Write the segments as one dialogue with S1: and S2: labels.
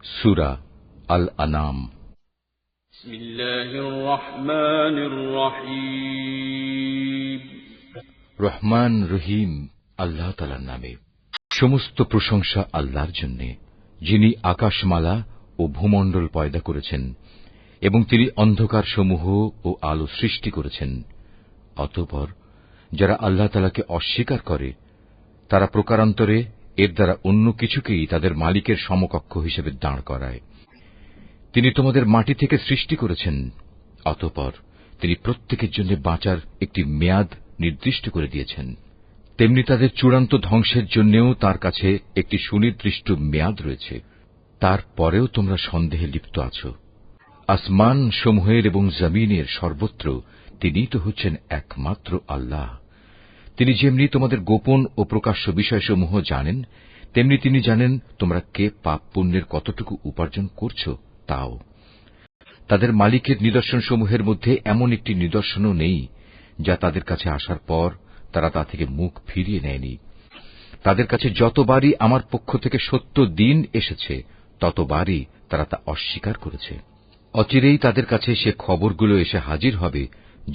S1: সূরা আল আনাম।
S2: বিসমিল্লাহির রহমানির রহিম।
S1: রহমান রহিম আল্লাহ তাআলার নামে। সমস্ত প্রশংসা আল্লাহর জন্য, যিনি আকাশমালা ও ভূমণ্ডল পয়দা করেছেন এবং তিনি অন্ধকার সমূহ ও আলো সৃষ্টি করেছেন। অতঃপর যারা আল্লাহ তাআলাকে অস্বীকার করে তারা প্রকারান্তরে এর দ্বারা অন্য কিছুকেই তাদের মালিকের সমকক্ষ হিসেবে দাঁড় করায়। তিনি তোমাদের মাটি থেকে সৃষ্টি করেছেন, অতঃপর তিনি প্রত্যেকের জন্য বাঁচার একটি মেয়াদ নির্দিষ্ট করে দিয়েছেন। তেমনি তাদের চূড়ান্ত ধ্বংসের জন্যও তাঁর কাছে একটি সুনির্দিষ্ট মেয়াদ রয়েছে। তারপরেও তোমরা সন্দেহে লিপ্ত আছো। আসমান সমূহের এবং জমিনের সর্বত্র তিনিই তো হচ্ছেন একমাত্র আল্লাহ। তিনি যেমনি তোমাদের গোপন ও প্রকাশ্য বিষয়সমূহ জানেন, তেমনি তিনি জানেন তোমরা কে পাপ পুণ্যের কতটুকু উপার্জন করছ তাও। তাদের মালিকের নিদর্শনসমূহের মধ্যে এমন একটি নিদর্শনও নেই যা তাদের কাছে আসার পর তারা তা থেকে মুখ ফিরিয়ে নেয়নি। তাদের কাছে যতবারই আমার পক্ষ থেকে সত্য দিন এসেছে ততবারই তারা তা অস্বীকার করেছে। অচিরেই তাদের কাছে সে খবরগুলো এসে হাজির হবে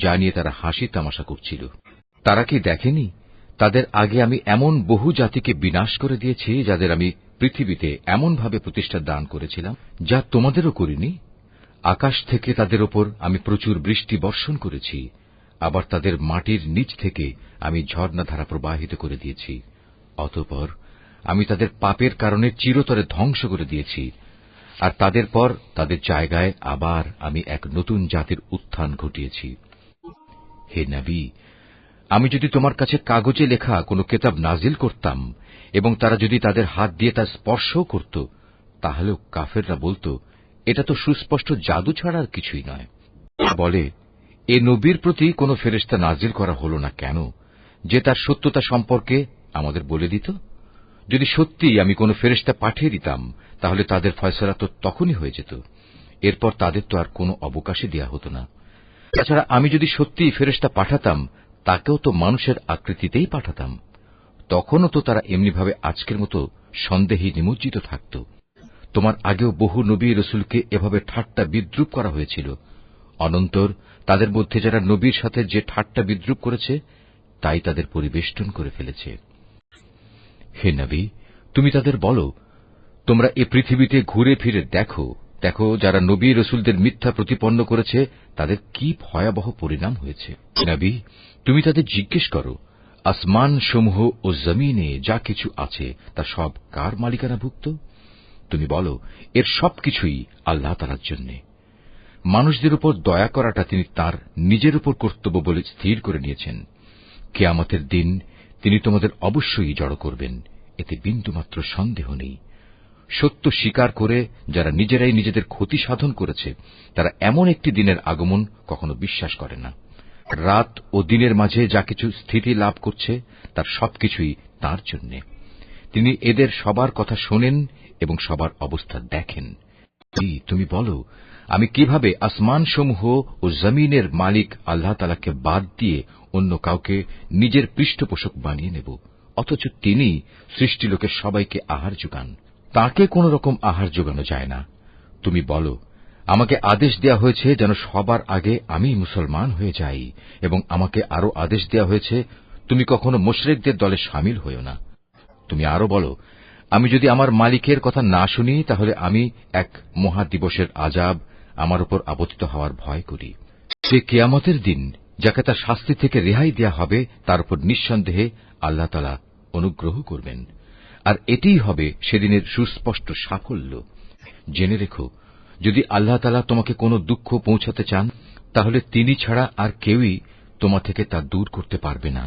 S1: যা নিয়ে তারা হাসি তামাশা করছিল। তারা কি দেখেনি তাদের আগে আমি এমন বহু জাতিকে বিনাশ করে দিয়েছি যাদের আমি পৃথিবীতে এমনভাবে প্রতিষ্ঠা দান করেছিলাম যা তোমাদেরও করিনি। আকাশ থেকে তাদের ওপর আমি প্রচুর বৃষ্টি বর্ষণ করেছি, আবার তাদের মাটির নিচ থেকে আমি ঝর্ণাধারা প্রবাহিত করে দিয়েছি। অতঃপর আমি তাদের পাপের কারণে চিরতরে ধ্বংস করে দিয়েছি, আর তাদের পর তাদের জায়গায় আবার আমি এক নতুন জাতির উত্থান ঘটিয়েছি। হে নবী, আমি যদি তোমার কাছে কাগজে লেখা কোনো কিতাব নাজিল করতাম এবং তারা যদি তাদের হাত দিয়ে তা স্পর্শও করত, তাহলেও কাফেররা বলতো, এটা তো সুস্পষ্ট জাদু ছাড়া আর কিছুই নয়। বলে, এ নবীর প্রতি কোনো ফেরেশতা নাজিল করা হল না কেন, যে তার সত্যতা সম্পর্কে আমাদের বলে দিত? যদি সত্যি আমি কোনো ফেরেশতা পাঠিয়ে দিতাম তাহলে তাদের ফয়সালা তো তখনই হয়ে যেত। এরপর তাদের তো আর কোনো অবকাশই দেয়া হতো না। তাছাড়া আমি যদি সত্যিই ফেরেশতা পাঠাতাম তাকেও তো মানুষের আকৃতিতেই পাঠাতাম। তখনও তো তারা এমনিভাবে আজকের মতো সন্দেহে নিমজ্জিত থাকত। তোমার আগেও বহু নবী রসুলকে এভাবে ঠাট্টা বিদ্রূপ করা হয়েছিল। অনন্তর তাদের মধ্যে যারা নবীর সাথে যে ঠাট্টা বিদ্রূপ করেছে তাই তাদের পরিবেষ্টন করে ফেলেছে। হে নবী, তুমি তাদের বলো, তোমরা এ পৃথিবীতে ঘুরে ফিরে দেখো, যারা নবী রসুলদের মিথ্যা প্রতিপন্ন করেছে তাদের কি ভয়াবহ পরিণাম হয়েছে। নবী, তুমি তাদের জিজ্ঞেস করো, আসমান সমূহ ও জমিনে যা কিছু আছে তা সব কার মালিকানাভুক্ত? তুমি বলো, এর সবকিছুই আল্লাহ তাআলার জন্য। মানুষদের উপর দয়া করাটা তিনি তার নিজের উপর কর্তব্য বলে স্থির করে নিয়েছেন। কিয়ামতের দিন তিনি তোমাদের অবশ্যই জড়ো করবেন, এতে বিন্দুমাত্র সন্দেহ নেই। সত্য স্বীকার করে যারা নিজেরাই নিজেদের ক্ষতি সাধন করেছে তারা এমন একটি দিনের আগমন কখনো বিশ্বাস করে না। রাত ও দিনের মাঝে যা কিছু স্থিতি লাভ করছে তার সবকিছুই তাঁর জন্য। তিনি এদের সবার কথা শোনেন এবং সবার অবস্থা দেখেন। তুমি বলো, আমি কিভাবে আসমানসমূহ ও জমিনের মালিক আল্লাহ তাআলাকে বাদ দিয়ে অন্য কাউকে নিজের পৃষ্ঠপোষক বানিয়ে নেব, অথচ তিনি সৃষ্টিলোকের সবাইকে আহার যোগান। তাঁকে কোন রকম আহার যোগানো যায় না। তুমি বলো, আমাকে আদেশ দেয়া হয়েছে যেন সবার আগে আমি মুসলমান হয়ে যাই, এবং আমাকে আরো আদেশ দেয়া হয়েছে তুমি কখনো মুশরিকদের দলে শামিল হইও না। তুমি আরো বলো, আমি যদি আমার মালিকের কথা না শুনি তাহলে আমি এক মহা দিবসের আযাব আমার উপর আপতিত হওয়ার ভয় করি। সে কিয়ামতের দিন যাকে তার শাস্তি থেকে রেহাই দেয়া হবে তার উপর নিঃসন্দেহে আল্লাহ তাআলা অনুগ্রহ করবেন, আর এটিই হবে সেদিনের সুস্পষ্ট সাফল্য। জেনে রেখো, যদি আল্লাহ তাআলা তোমাকে কোনো দুঃখ পৌঁছাতে চান তাহলে তিনি ছাড়া আর কেউই তোমা থেকে তা দূর করতে পারবে না।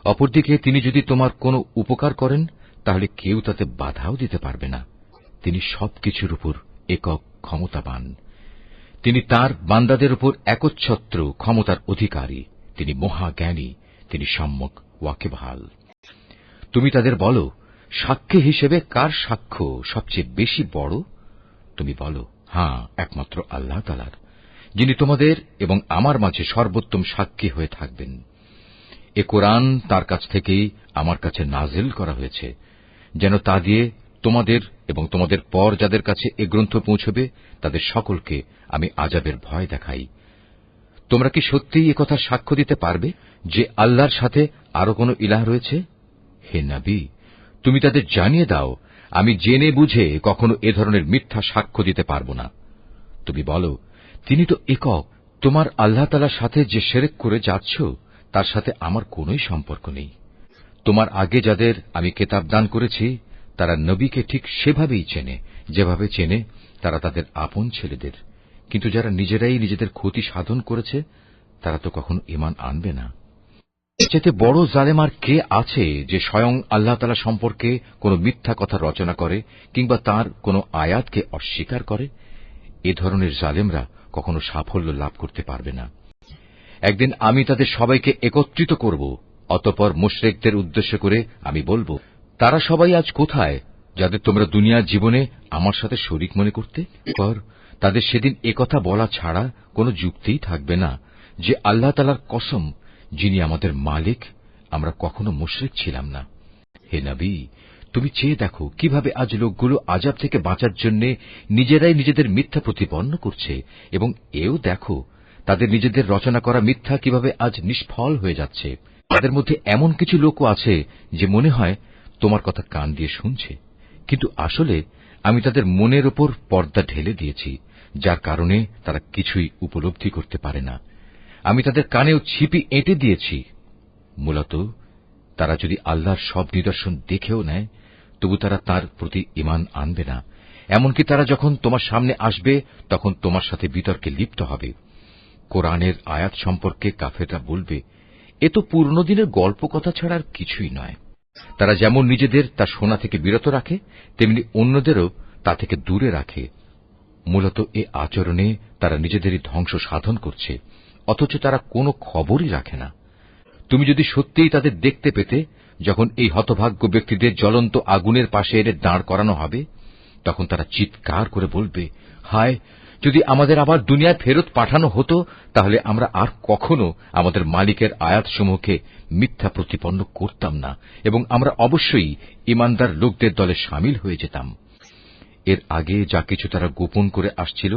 S1: অপরদিকে তিনি যদি তোমার কোনো উপকার করেন তাহলে কেউ তাতে বাধাও দিতে পারবে না। তিনি সবকিছুর উপর একক ক্ষমতাবান। তিনি তার বান্দাদের উপর একচ্ছত্র ক্ষমতার অধিকারী। তিনি মহাজ্ঞানী, তিনি সম্যক ওয়াকিবহাল। তুমি তাদের বলো, সাক্ষী হিসেবে কার সাক্ষ্য সবচেয়ে বেশি বড়? তুমি বলো, হ্যাঁ, একমাত্র আল্লাহ তাআলার, যিনি তোমাদের এবং আমার মাঝে সর্বোত্তম সাক্ষী হয়ে থাকবেন। এ কোরআন তার কাছ থেকেই আমার কাছে নাজিল করা হয়েছে, যেন তা দিয়ে তোমাদের এবং তোমাদের পর যাদের কাছে এ গ্রন্থ পৌঁছবে তাদের সকলকে আমি আযাবের ভয় দেখাই। তোমরা কি সত্যিই একথা সাক্ষ্য দিতে পারবে যে আল্লাহর সাথে আরো কোন ইলাহ রয়েছে? হে নবী, তুমি তাদের জানিয়ে দাও, আমি জেনে বুঝে কখনো এ ধরনের মিথ্যা সাক্ষ্য দিতে পারব না। তুমি বলো, তিনি তো একক, তোমার আল্লাহ তাআলার সাথে যে শিরক করে যাচ্ছ তার সাথে আমার কোনই সম্পর্ক নেই। তোমার আগে যাদের আমি কিতাব দান করেছি তারা নবীকে ঠিক সেভাবেই চেনে যেভাবে চেনে তারা তাদের আপন ছেলেদের, কিন্তু যারা নিজেরাই নিজেদের ক্ষতি সাধন করেছে তারা তো কখনো ঈমান আনবে না। এর চাইতে বড় জালেম আর কে আছে যে স্বয়ং আল্লাহ তাআলা সম্পর্কে কোনো মিথ্যা কথা রচনা করে কিংবা তাঁর কোনো আয়াতকে অস্বীকার করে? এ ধরনের জালেমরা কখনো সাফল্য লাভ করতে পারবে না। একদিন আমি তাদের সবাইকে একত্রিত করব, অতঃপর মুশরিকদের উদ্দেশ্য করে আমি বলব, তারা সবাই আজ কোথায় যাদের তোমরা দুনিয়ার জীবনে আমার সাথে শরীক মনে করতে? পর তাদের সেদিন একথা বলা ছাড়া কোনো যুক্তিই থাকবে না যে আল্লাহ তাআলার কসম, যিনি আমাদের মালিক, আমরা কখনো মুশরিক ছিলাম না। হে নবী, তুমি চেয়ে দেখো কিভাবে আজ লোকগুলো আযাব থেকে বাঁচার জন্য নিজেরাই নিজেদের মিথ্যা প্রতিপন্ন করছে, এবং এও দেখো তাদের নিজেদের রচনা করা মিথ্যা কিভাবে আজ নিষ্ফল হয়ে যাচ্ছে। তাদের মধ্যে এমন কিছু লোকও আছে যে মনে হয় তোমার কথা কান দিয়ে শুনছে, কিন্তু আসলে আমি তাদের মনের ওপর পর্দা ঢেলে দিয়েছি, যার কারণে তারা কিছুই উপলব্ধি করতে পারে না। আমি তাদের কানেও ছিপি এঁটে দিয়েছি। মূলত তারা যদি আল্লাহর সব নিদর্শন দেখেও নেয় তবু তারা তার প্রতি ঈমান আনবে না। এমনকি তারা যখন তোমার সামনে আসবে তখন তোমার সাথে বিতর্কে লিপ্ত হবে। কোরআনের আয়াত সম্পর্কে কাফেররা বলবে, এ তো পুরনো দিনের গল্প কথা ছাড়া আর কিছুই নয়। তারা যেমন নিজেদের তা শোনা থেকে বিরত রাখে তেমনি অন্যদেরও তা থেকে দূরে রাখে। মূলত এ আচরণে তারা নিজেদেরই ধ্বংস সাধন করছে, অথচ তারা কোনো খবরই রাখে না। তুমি যদি সত্যিই তাদের দেখতে পেতে যখন এই হতভাগ্য ব্যক্তিদের জ্বলন্ত আগুনের পাশে এনে দাঁড় করানো হবে, তখন তারা চিৎকার করে বলবে, হায়, যদি আমাদের আবার দুনিয়ায় ফেরত পাঠানো হতো তাহলে আমরা আর কখনো আমাদের মালিকের আয়াতসমূহকে মিথ্যা প্রতিপন্ন করতাম না এবং আমরা অবশ্যই ঈমানদার লোকদের দলে শামিল হয়ে যেতাম। এর আগে যা কিছু তারা গোপন করে আসছিল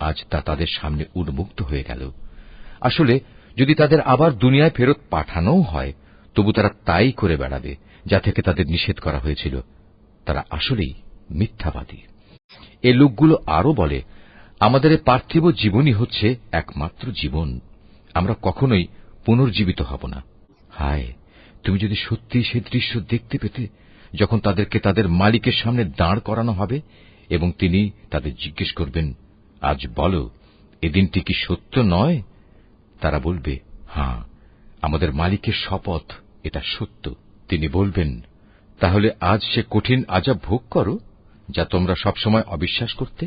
S1: আজ তা তাদের সামনে উন্মুক্ত হয়ে গেল। আসলে যদি তাদের আবার দুনিয়ায় ফেরত পাঠানোও হয় তবু তারা তাই করে বেড়াবে যা থেকে তাদের নিষেধ করা হয়েছিল। তারা আসলেই মিথ্যাবাদী। এ লোকগুলো আরো বলে, আমাদের এ পার্থিব জীবনই হচ্ছে একমাত্র জীবন, আমরা কখনোই পুনর্জীবিত হব না। হায়, তুমি যদি সত্যি সে দৃশ্য দেখতে পেতে যখন তাদেরকে তাদের মালিকের সামনে দাঁড় করানো হবে এবং তিনি তাদের জিজ্ঞেস করবেন, আজ বলো, এ দিনটি কি সত্য নয়? তারা বলবে, হ্যাঁ, আমাদের মালিকের শপথ, এটা সত্য। তিনি বলবেন, তাহলে আজ সে কঠিন আযাব ভোগ করো যা তোমরা সবসময় অবিশ্বাস করতে।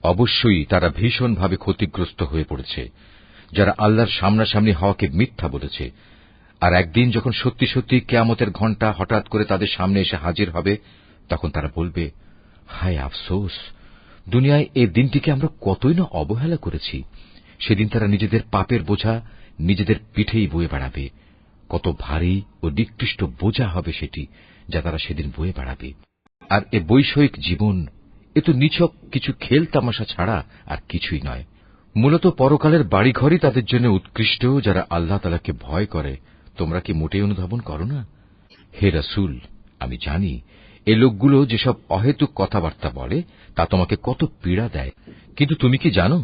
S1: অবশ্যই তারা ভীষণভাবে ক্ষতিগ্রস্ত হয়ে পড়েছে যারা আল্লাহর সামনাসামনি হওয়াকে মিথ্যা বলেছে। আর একদিন যখন সত্যি সত্যি কিয়ামতের ঘণ্টা হঠাৎ করে তাদের সামনে এসে হাজির হবে তখন তারা বলবে, হায় আফসোস, দুনিয়ায় এ দিনটিকে আমরা কতই না অবহেলা করেছি। সেদিন তারা নিজেদের পাপের বোঝা নিজেদের পিঠেই বয়ে বেড়াবে। কত ভারী ও নিকৃষ্ট বোঝা হবে সেটি যা তারা সেদিন বয়ে বেড়াবে। আর এ বৈষয়িক জীবন, এ তো নিছক কিছু খেল তামাশা ছাড়া আর কিছুই নয়। মূলত পরকালের বাড়িঘরই তাদের জন্য উৎকৃষ্ট যারা আল্লাহ তাআলাকে ভয় করে। তোমরা কি মোটেই অনুধাবন করো না? হে রাসূল, আমি জানি এ লোকগুলো যেসব অহেতুক কথাবার্তা বলে তা তোমাকে কত পীড়া দেয়, কিন্তু তুমি কি জানো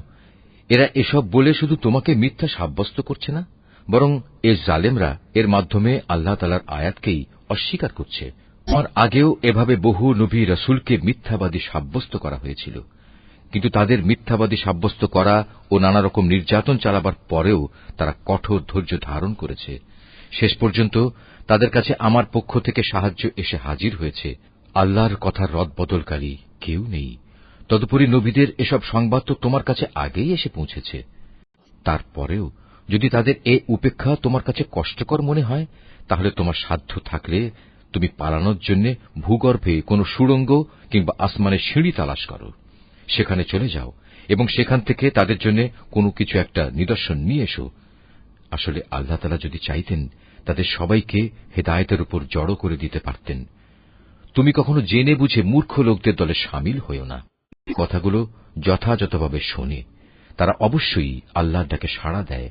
S1: এরা এসব বলে শুধু তোমাকে মিথ্যা সাব্যস্ত করছে না, বরং এ জালেমরা এর মাধ্যমে আল্লাহ তাআলার আয়াতকেই অস্বীকার করছে। আর আগেও এভাবে বহু নবী রাসূলকে মিথ্যাবাদী সাব্যস্ত করা হয়েছিল, কিন্তু তাদের মিথ্যাবাদী সাব্যস্ত করা ও নানা রকম নির্যাতন চালাবার পরেও তারা কঠোর ধৈর্য ধারণ করেছে। শেষ পর্যন্ত তাদের কাছে আমার পক্ষ থেকে সাহায্য এসে হাজির হয়েছে। আল্লাহর কথার রদবদলকারী কেউ নেই। তদুপরি নবীদের এসব সংবাদ তো তোমার কাছে আগেই এসে পৌঁছেছে। তারপরেও যদি তাদের এ উপেক্ষা তোমার কাছে কষ্টকর মনে হয় তাহলে তোমার সাধ্য থাকলে তুমি পালানোর জন্য ভূগর্ভে কোনো সুড়ঙ্গ কিংবা আসমানের সিঁড়ি তালাশ করো, সেখানে চলে যাও এবং সেখান থেকে তাদের জন্য কোনো কিছু একটা নিদর্শন নিয়ে এসো। আসলে আল্লাহ তাআলা যদি চাইতেন তাদের সবাইকে হেদায়েতের উপর জড়ো করে দিতে পারতেন। তুমি কখনো জেনে বুঝে মূর্খ লোকদের দলে সামিল হইও না। কথাগুলো যথাযথভাবে শোনে, তারা অবশ্যই আল্লাহর ডাকে সাড়া দেয়।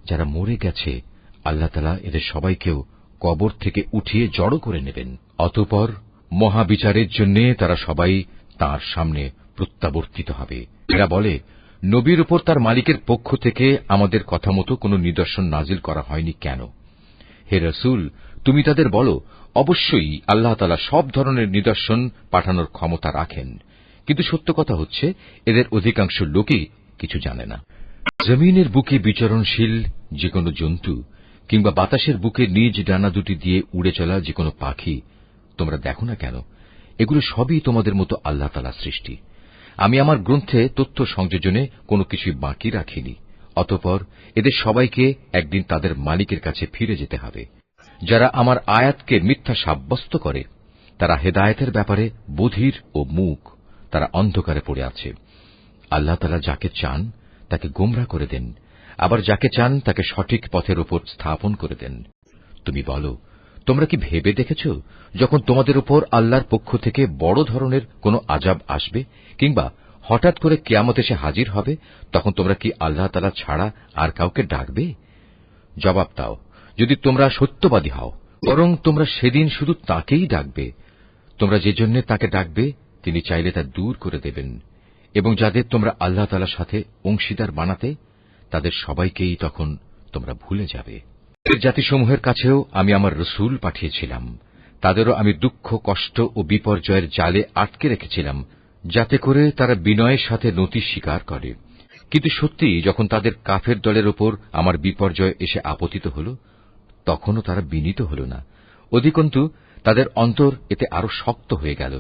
S1: যারা মরে গেছে, আল্লাহ তাআলা এদের সবাইকেও কবর থেকে উঠিয়ে জড়ো করে নেবেন। অতঃপর মহাবিচারের জন্য তারা সবাই তাঁর সামনে প্রত্যাবর্তিত হবে। এরা বলে, নবীর উপর তার মালিকের পক্ষ থেকে আমাদের কথা মতো কোনো নিদর্শন নাজিল করা হয়নি কেন? হে রাসূল, তুমি তাদের বলো, অবশ্যই আল্লাহ তাআলা সব ধরনের নিদর্শন পাঠানোর ক্ষমতা রাখেন, কিন্তু সত্য কথা হচ্ছে এদের অধিকাংশ লোকই কিছু জানে না। জমিনের বুকে বিচরণশীল যে কোনো জন্তু কিংবা বাতাসের বুকে নিজ ডানা দুটি দিয়ে উড়ে চলা যে কোনো পাখি তোমরা দেখো না কেন? এগুলো সবই তোমাদের মতো আল্লাহ তাআলার সৃষ্টি। আমি আমার গ্রন্থে তথ্য সংযোজনে কোনো কিছুই বাকি রাখিনি। অতঃপর এদের সবাইকে একদিন তাদের মালিকের কাছে ফিরে যেতে হবে। যারা আমার আয়াতকে মিথ্যা সাব্যস্ত করে, তারা হেদায়েতের ব্যাপারে বধির ও মূক, তারা অন্ধকারে পড়ে আছে। আল্লাহ তাআলা যাকে চান তাকে গোমরাহ করে দেন, আবার যাকে চান তাকে সঠিক পথের উপর স্থাপন করে দেন। তুমি বলো, তোমরা কি ভেবে দেখেছ, যখন তোমাদের উপর আল্লাহর পক্ষ থেকে বড় ধরনের কোনো আযাব আসবে কিংবা হঠাৎ করে কিয়ামত এসে হাজির হবে, তখন তোমরা কি আল্লাহ তাআলা ছাড়া আর কাউকে ডাকবে? জবাব দাও, যদি তোমরা সত্যবাদী হও, বরং তোমরা সেদিন শুধু তাকেই ডাকবে। তোমরা যে জন্য তাকে ডাকবে তিনি চাইলে তা দূর করে দেবেন, এবং যাদের তোমরা আল্লাহ তাআলার সাথে অংশীদার বানাতে, তাদের সবাইকেই তখন তোমরা ভুলে যাবে। এর জাতিসমূহের কাছেও আমি আমার রসুল পাঠিয়েছিলাম, তাদেরও আমি দুঃখ, কষ্ট ও বিপর্যয়ের জালে আটকে রেখেছিলাম, যাতে করে তারা বিনয়ের সাথে নতি স্বীকার করে। কিন্তু সত্যি যখন তাদের কাফের দলের ওপর আমার বিপর্যয় এসে আপতিত হল, তখনও তারা বিনীত হল না। অধিকন্তু তাদের অন্তর এতে আরো শক্ত হয়ে গেল,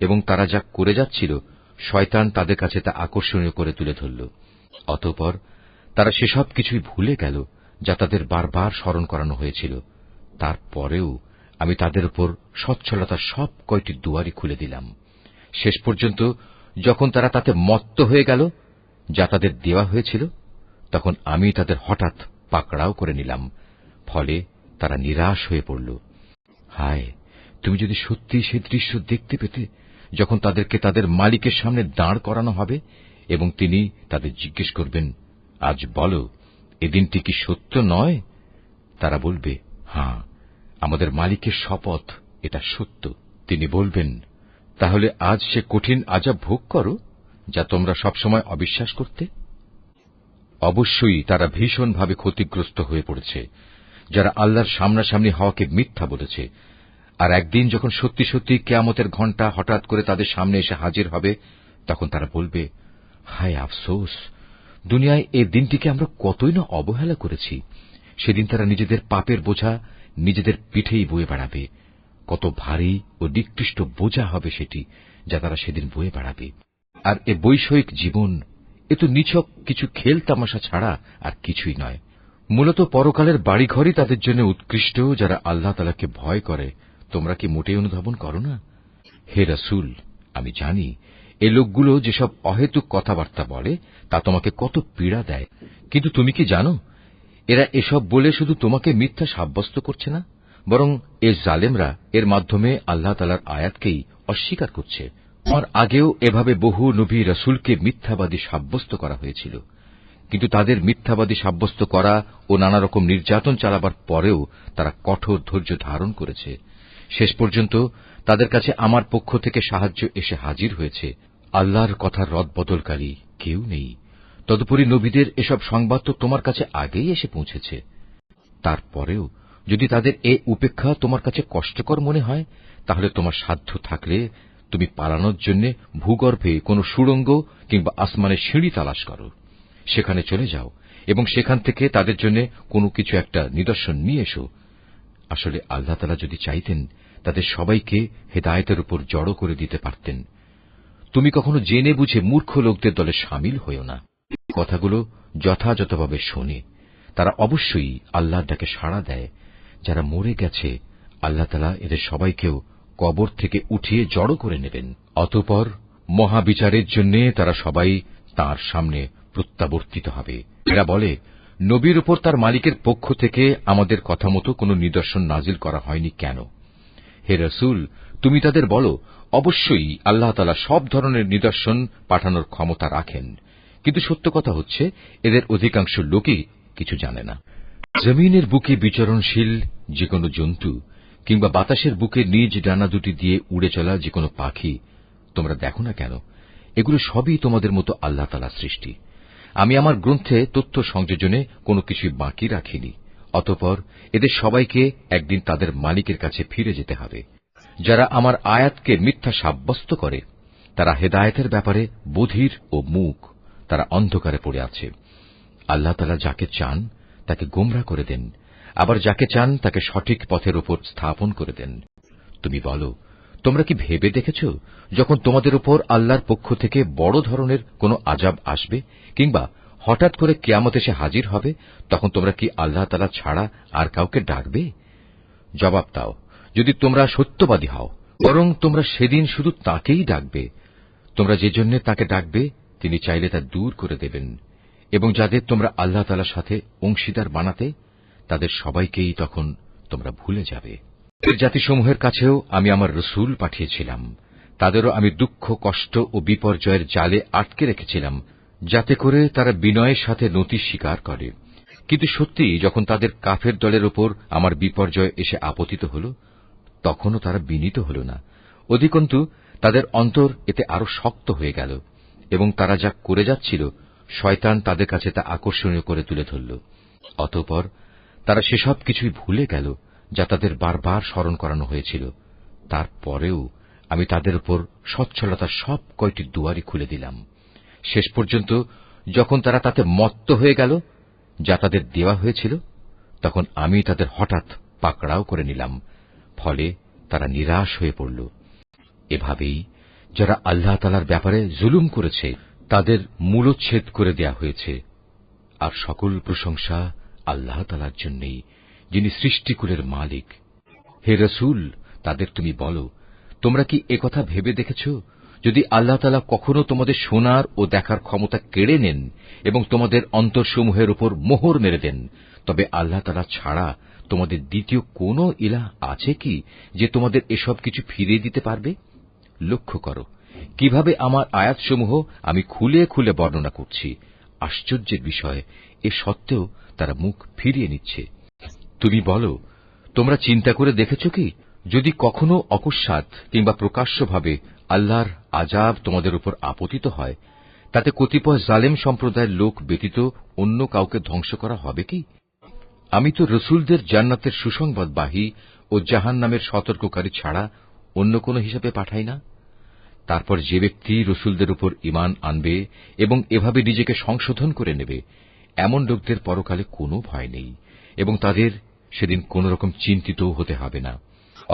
S1: এবং তারা যা করে যাচ্ছিল শয়তান তাদের কাছে তা আকর্ষণীয় করে তুলে ধরল। অতঃপর তারা সেসব কিছুই ভুলে গেল যা তাদের বারবার স্মরণ করানো হয়েছিল। তারপরেও আমি তাদের উপর সচ্ছলতার সব কয়টি দুয়ারই খুলে দিলাম। শেষ পর্যন্ত যখন তারা তাতে মত্ত হয়ে গেল যা তাদের দেওয়া হয়েছিল, তখন আমি তাদের হঠাৎ পাকড়াও করে নিলাম। ফলে তারা নিরাশ হয়ে পড়ল। হায়, তুমি যদি সত্যি সে দৃশ্য দেখতে পেতে, যখন তাদেরকে তাদের মালিকের সামনে দাঁড় করানো হবে এবং তিনি তাদের জিজ্ঞেস করবেন, আজ বলো, এ দিনটি কি সত্য নয়? তারা বলবে, হ্যাঁ, আমাদের মালিকের শপথ, এটা সত্য। তিনি বলবেন, তাহলে আজ সে কঠিন আযাব ভোগ করো যা তোমরা সবসময় অবিশ্বাস করতে। অবশ্যই তারা ভীষণভাবে ক্ষতিগ্রস্ত হয়ে পড়েছে, যারা আল্লাহর সামনাসামনি হওয়াকে মিথ্যা বলেছে। আর একদিন যখন সত্যি সত্যি কিয়ামতের ঘণ্টা হঠাৎ করে তাদের সামনে এসে হাজির হবে, তখন তারা বলবে, হায় আফসোস, দুনিয়ায় এই দিনটিকে আমরা কতই না অবহেলা করেছি। সেদিন তারা নিজেদের পাপের বোঝা নিজেদের পিঠেই বয়ে বেড়াবে। কত ভারী ও নিকৃষ্ট বোঝা হবে সেটি, যা তারা সেদিন বয়ে বেড়াবে। আর এ বৈষয়িক জীবন, এ তো নিছক কিছু খেল তামাশা ছাড়া আর কিছুই নয়। মূলত পরকালের বাড়িঘরই তাদের জন্য উৎকৃষ্ট, যারা আল্লাহ তাআলাকে ভয় করে। তোমরা কি মোটেই অনুধাবন করো না? হে রাসূল, আমি জানি এ লোকগুলো যেসব অহেতুক কথাবার্তা বলে তা তোমাকে কত পীড়া দেয়, কিন্তু তুমি কি জানো, এরা এসব বলে শুধু তোমাকে মিথ্যা সাব্যস্ত করছে না, বরং এ জালেমরা এর মাধ্যমে আল্লাহ তাআলার আয়াতকেই অস্বীকার করছে। আমার আগেও এভাবে বহু নবী রাসূলকে মিথ্যাবাদী সাব্যস্ত করা হয়েছিল, কিন্তু তাদের মিথ্যাবাদী সাব্যস্ত করা ও নানা রকম নির্যাতন চালাবার পরেও তারা কঠোর ধৈর্য ধারণ করেছে। শেষ পর্যন্ত তাদের কাছে আমার পক্ষ থেকে সাহায্য এসে হাজির হয়েছে। আল্লাহর কথার রদবদলকারী কেউ নেই। তদুপরি নবীদের এসব সংবাদ তো তোমার কাছে আগেই এসে পৌঁছেছে। তারপরেও যদি তাদের এ উপেক্ষা তোমার কাছে কষ্টকর মনে হয়, তাহলে তোমার সাধ্য থাকলে তুমি পালানোর জন্য ভূগর্ভে কোনো সুড়ঙ্গ কিংবা আসমানের সিঁড়ি তালাশ করো। সেখানে চলে যাও এবং সেখান থেকে তাদের জন্য কোনো কিছু একটা নিদর্শন নিয়ে এসো। আসলে আল্লাহ তাআলা যদি চাইতেন, তাদের সবাইকে হেদায়েতের উপর জড়ো করে দিতে পারতেন। তুমি কখনো জেনে বুঝে মূর্খ লোকদের দলে সামিল হইও না। কথাগুলো যথাযথভাবে শোনে, তারা অবশ্যই আল্লাহর ডাকে সাড়া দেয়। যারা মরে গেছে, আল্লাহ তাআলা এদের সবাইকেও কবর থেকে উঠিয়ে জড়ো করে নেবেন। অতঃপর মহাবিচারের জন্য তারা সবাই তাঁর সামনে প্রত্যাবর্তিত হবে। এরা বলে, নবীর উপর তার মালিকের পক্ষ থেকে আমাদের কথা মতো কোনো নিদর্শন নাজিল করা হয়নি কেন? হে রাসূল, তুমি তাদের বলো, অবশ্যই আল্লাহ তাআলা সব ধরনের নিদর্শন পাঠানোর ক্ষমতা রাখেন, কিন্তু সত্য কথা হচ্ছে এদের অধিকাংশ লোকই কিছু জানে না। জমিনের বুকে বিচরণশীল যে কোনো জন্তু কিংবা বাতাসের বুকে নিজ ডানা দুটি দিয়ে উড়ে চলা যে কোনো পাখি তোমরা দেখো না কেন, এগুলো সবই তোমাদের মতো আল্লাহ তাআলার সৃষ্টি। আমি আমার গ্রন্থে তথ্য সংযোজনে কোনো কিছুই বাকি রাখিনি। অতঃপর এদের সবাইকে একদিন তাদের মালিকের কাছে ফিরে যেতে হবে। যারা আমার আয়াতকে মিথ্যা সাব্যস্ত করে তারা হেদায়েতের ব্যাপারে বধির ও মূক, তারা অন্ধকারে পড়ে আছে। আল্লাহ তাআলা যাকে চান তাকে গোমরাহ করে দেন, আবার যাকে চান তাকে সঠিক পথের উপর স্থাপন করে দেন। তুমি বলো, তোমরা কি ভেবে দেখেছ যখন তোমাদের উপর আল্লাহর পক্ষ থেকে বড় ধরনের কোনো আযাব আসবে কিংবা হঠাৎ করে কিয়ামত এসে হাজির হবে, তখন তোমরা কি আল্লাহ তাআলা ছাড়া আর কাউকে ডাকবে? জবাব দাও, যদি তোমরা সত্যবাদী হও, বরং তোমরা সেদিন শুধু তাকেই ডাকবে। তোমরা যে জন্য তাকে ডাকবে তিনি চাইলে তা দূর করে দেবেন, এবং যাদের তোমরা আল্লাহ তাআলার সাথে অংশীদার বানাতে তাদের সবাইকেই তখন তোমরা ভুলে যাবে। এর জাতিসমূহের কাছেও আমি আমার রসুল পাঠিয়েছিলাম, তাদেরও আমি দুঃখ, কষ্ট ও বিপর্যয়ের জালে আটকে রেখেছিলাম, যাতে করে তারা বিনয়ের সাথে নতি স্বীকার করে। কিন্তু সত্যি যখন তাদের কাফের দলের ওপর আমার বিপর্যয় এসে আপতিত হল, তখনও তারা বিনীত হল না। অধিকন্তু তাদের অন্তর এতে আরো শক্ত হয়ে গেল, এবং তারা যা করে যাচ্ছিল শয়তান তাদের কাছে তা আকর্ষণীয় করে তুলে ধরল। অতঃপর তারা সেসব কিছুই ভুলে গেল যা তাদের বারবার স্মরণ করানো হয়েছিল। তারপরেও আমি তাদের উপর সচ্ছলতার সব কয়টি দুয়ারই খুলে দিলাম। শেষ পর্যন্ত যখন তারা তাতে মত্ত হয়ে গেল যা তাদের দেওয়া হয়েছিল, তখন আমি তাদের হঠাৎ পাকড়াও করে নিলাম, ফলে তারা নিরাশ হয়ে পড়ল। এভাবেই যারা আল্লাহ তাআলার ব্যাপারে জুলুম করেছে তাদের মূলচ্ছেদ করে দেয়া হয়েছে। আর সকল প্রশংসা আল্লাহ তাআলার জন্যই, যিনি সৃষ্টিকুলের মালিক। হে রসূল, তাদের তুমি বলো, তোমরা কি একথা ভেবে দেখেছ, যদি আল্লাহ তাআলা কখনো তোমাদের শোনার ও দেখার ক্ষমতা কেড়ে নেন এবং তোমাদের অন্তরসমূহের উপর মোহর মেরে দেন, তবে আল্লাহ তাআলা ছাড়া তোমাদের দ্বিতীয় কোনো ইলাহ আছে কি যে তোমাদের এসব কিছু ফিরিয়ে দিতে পারবে? লক্ষ্য করো কিভাবে আমার আয়াতসমূহ আমি খুলে খুলে বর্ণনা করছি। আশ্চর্যের বিষয়, এ সত্ত্বেও তারা মুখ ফিরিয়ে নিচ্ছে। তুমি বলো, তোমরা চিন্তা করে দেখেছ কি, যদি কখনো অকস্মাৎ কিংবা প্রকাশ্যভাবে আল্লাহর আযাব তোমাদের উপর আপতিত হয়, তাতে কতিপয় জালেম সম্প্রদায়ের লোক ব্যতীত অন্য কাউকে ধ্বংস করা হবে কি? আমি তো রসুলদের জান্নাতের সুসংবাদবাহী ও জাহান্নামের সতর্ককারী ছাড়া অন্য কোন হিসাবে পাঠাই না। তারপর যে ব্যক্তি রসুলদের উপর ঈমান আনবে এবং এভাবে নিজেকে সংশোধন করে নেবে, এমন লোকদের পরকালে কোনো ভয় নেই এবং তাদের সেদিন কোন রকম চিন্তিত হতে হবে না।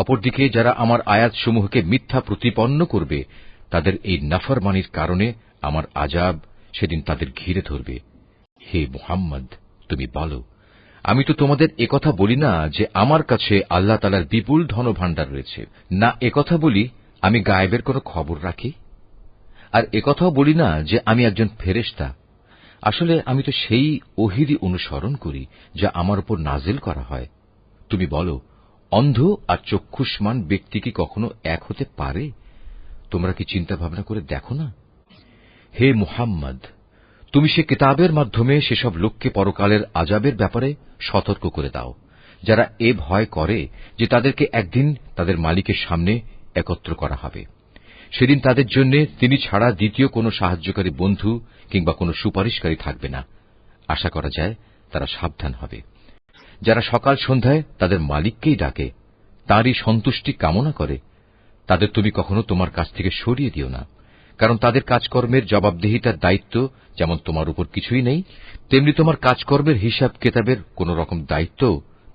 S1: অপরদিকে যারা আমার আয়াতসমূহকে মিথ্যা প্রতিপন্ন করবে, তাদের এই নাফরমানির কারণে আমার আযাব সেদিন তাদের ঘিরে ধরবে। হে মুহাম্মদ, তুমি বলো, আমি তো তোমাদের একথা বলি না যে আমার কাছে আল্লাহ তাআলার বিপুল ধনভাণ্ডার রয়েছে, না একথা বলি আমি গায়েবের কোনো খবর রাখি, আর একথাও বলি না যে আমি একজন ফেরেশতা। আসলে আমি তো সেই ওহীরই অনুসরণ করি যা আমার উপর নাজিল করা হয়। তুমি বলো, অন্ধ আর চক্ষুষ্মান ব্যক্তি কি কখনো এক হতে পারে? তোমরা কি চিন্তা ভাবনা করে দেখো না? হে মুহাম্মদ, তুমি সে কিতাবের মাধ্যমে সেসব লোককে পরকালের আযাবের ব্যাপারে সতর্ক করে দাও, যারা এ ভয় করে যে তাদেরকে একদিন তাদের মালিকের সামনে একত্র করা হবে। সেদিন তাদের জন্য তিনি ছাড়া দ্বিতীয় কোনো সাহায্যকারী বন্ধু কিংবা কোনো সুপারিশকারী থাকবে না। আশা করা যায় তারা সাবধান হবে। যারা সকাল সন্ধ্যায় তাদের মালিককেই ডাকে, তাঁরই সন্তুষ্টি কামনা করে, তাদের তুমি কখনো তোমার কাছ থেকে সরিয়ে দিও না, কারণ তাদের কাজকর্মের জবাবদিহিতার দায়িত্ব যেমন তোমার উপর কিছুই নেই, তেমনি তোমার কাজকর্মের হিসাব কেতাবের কোন রকম দায়িত্ব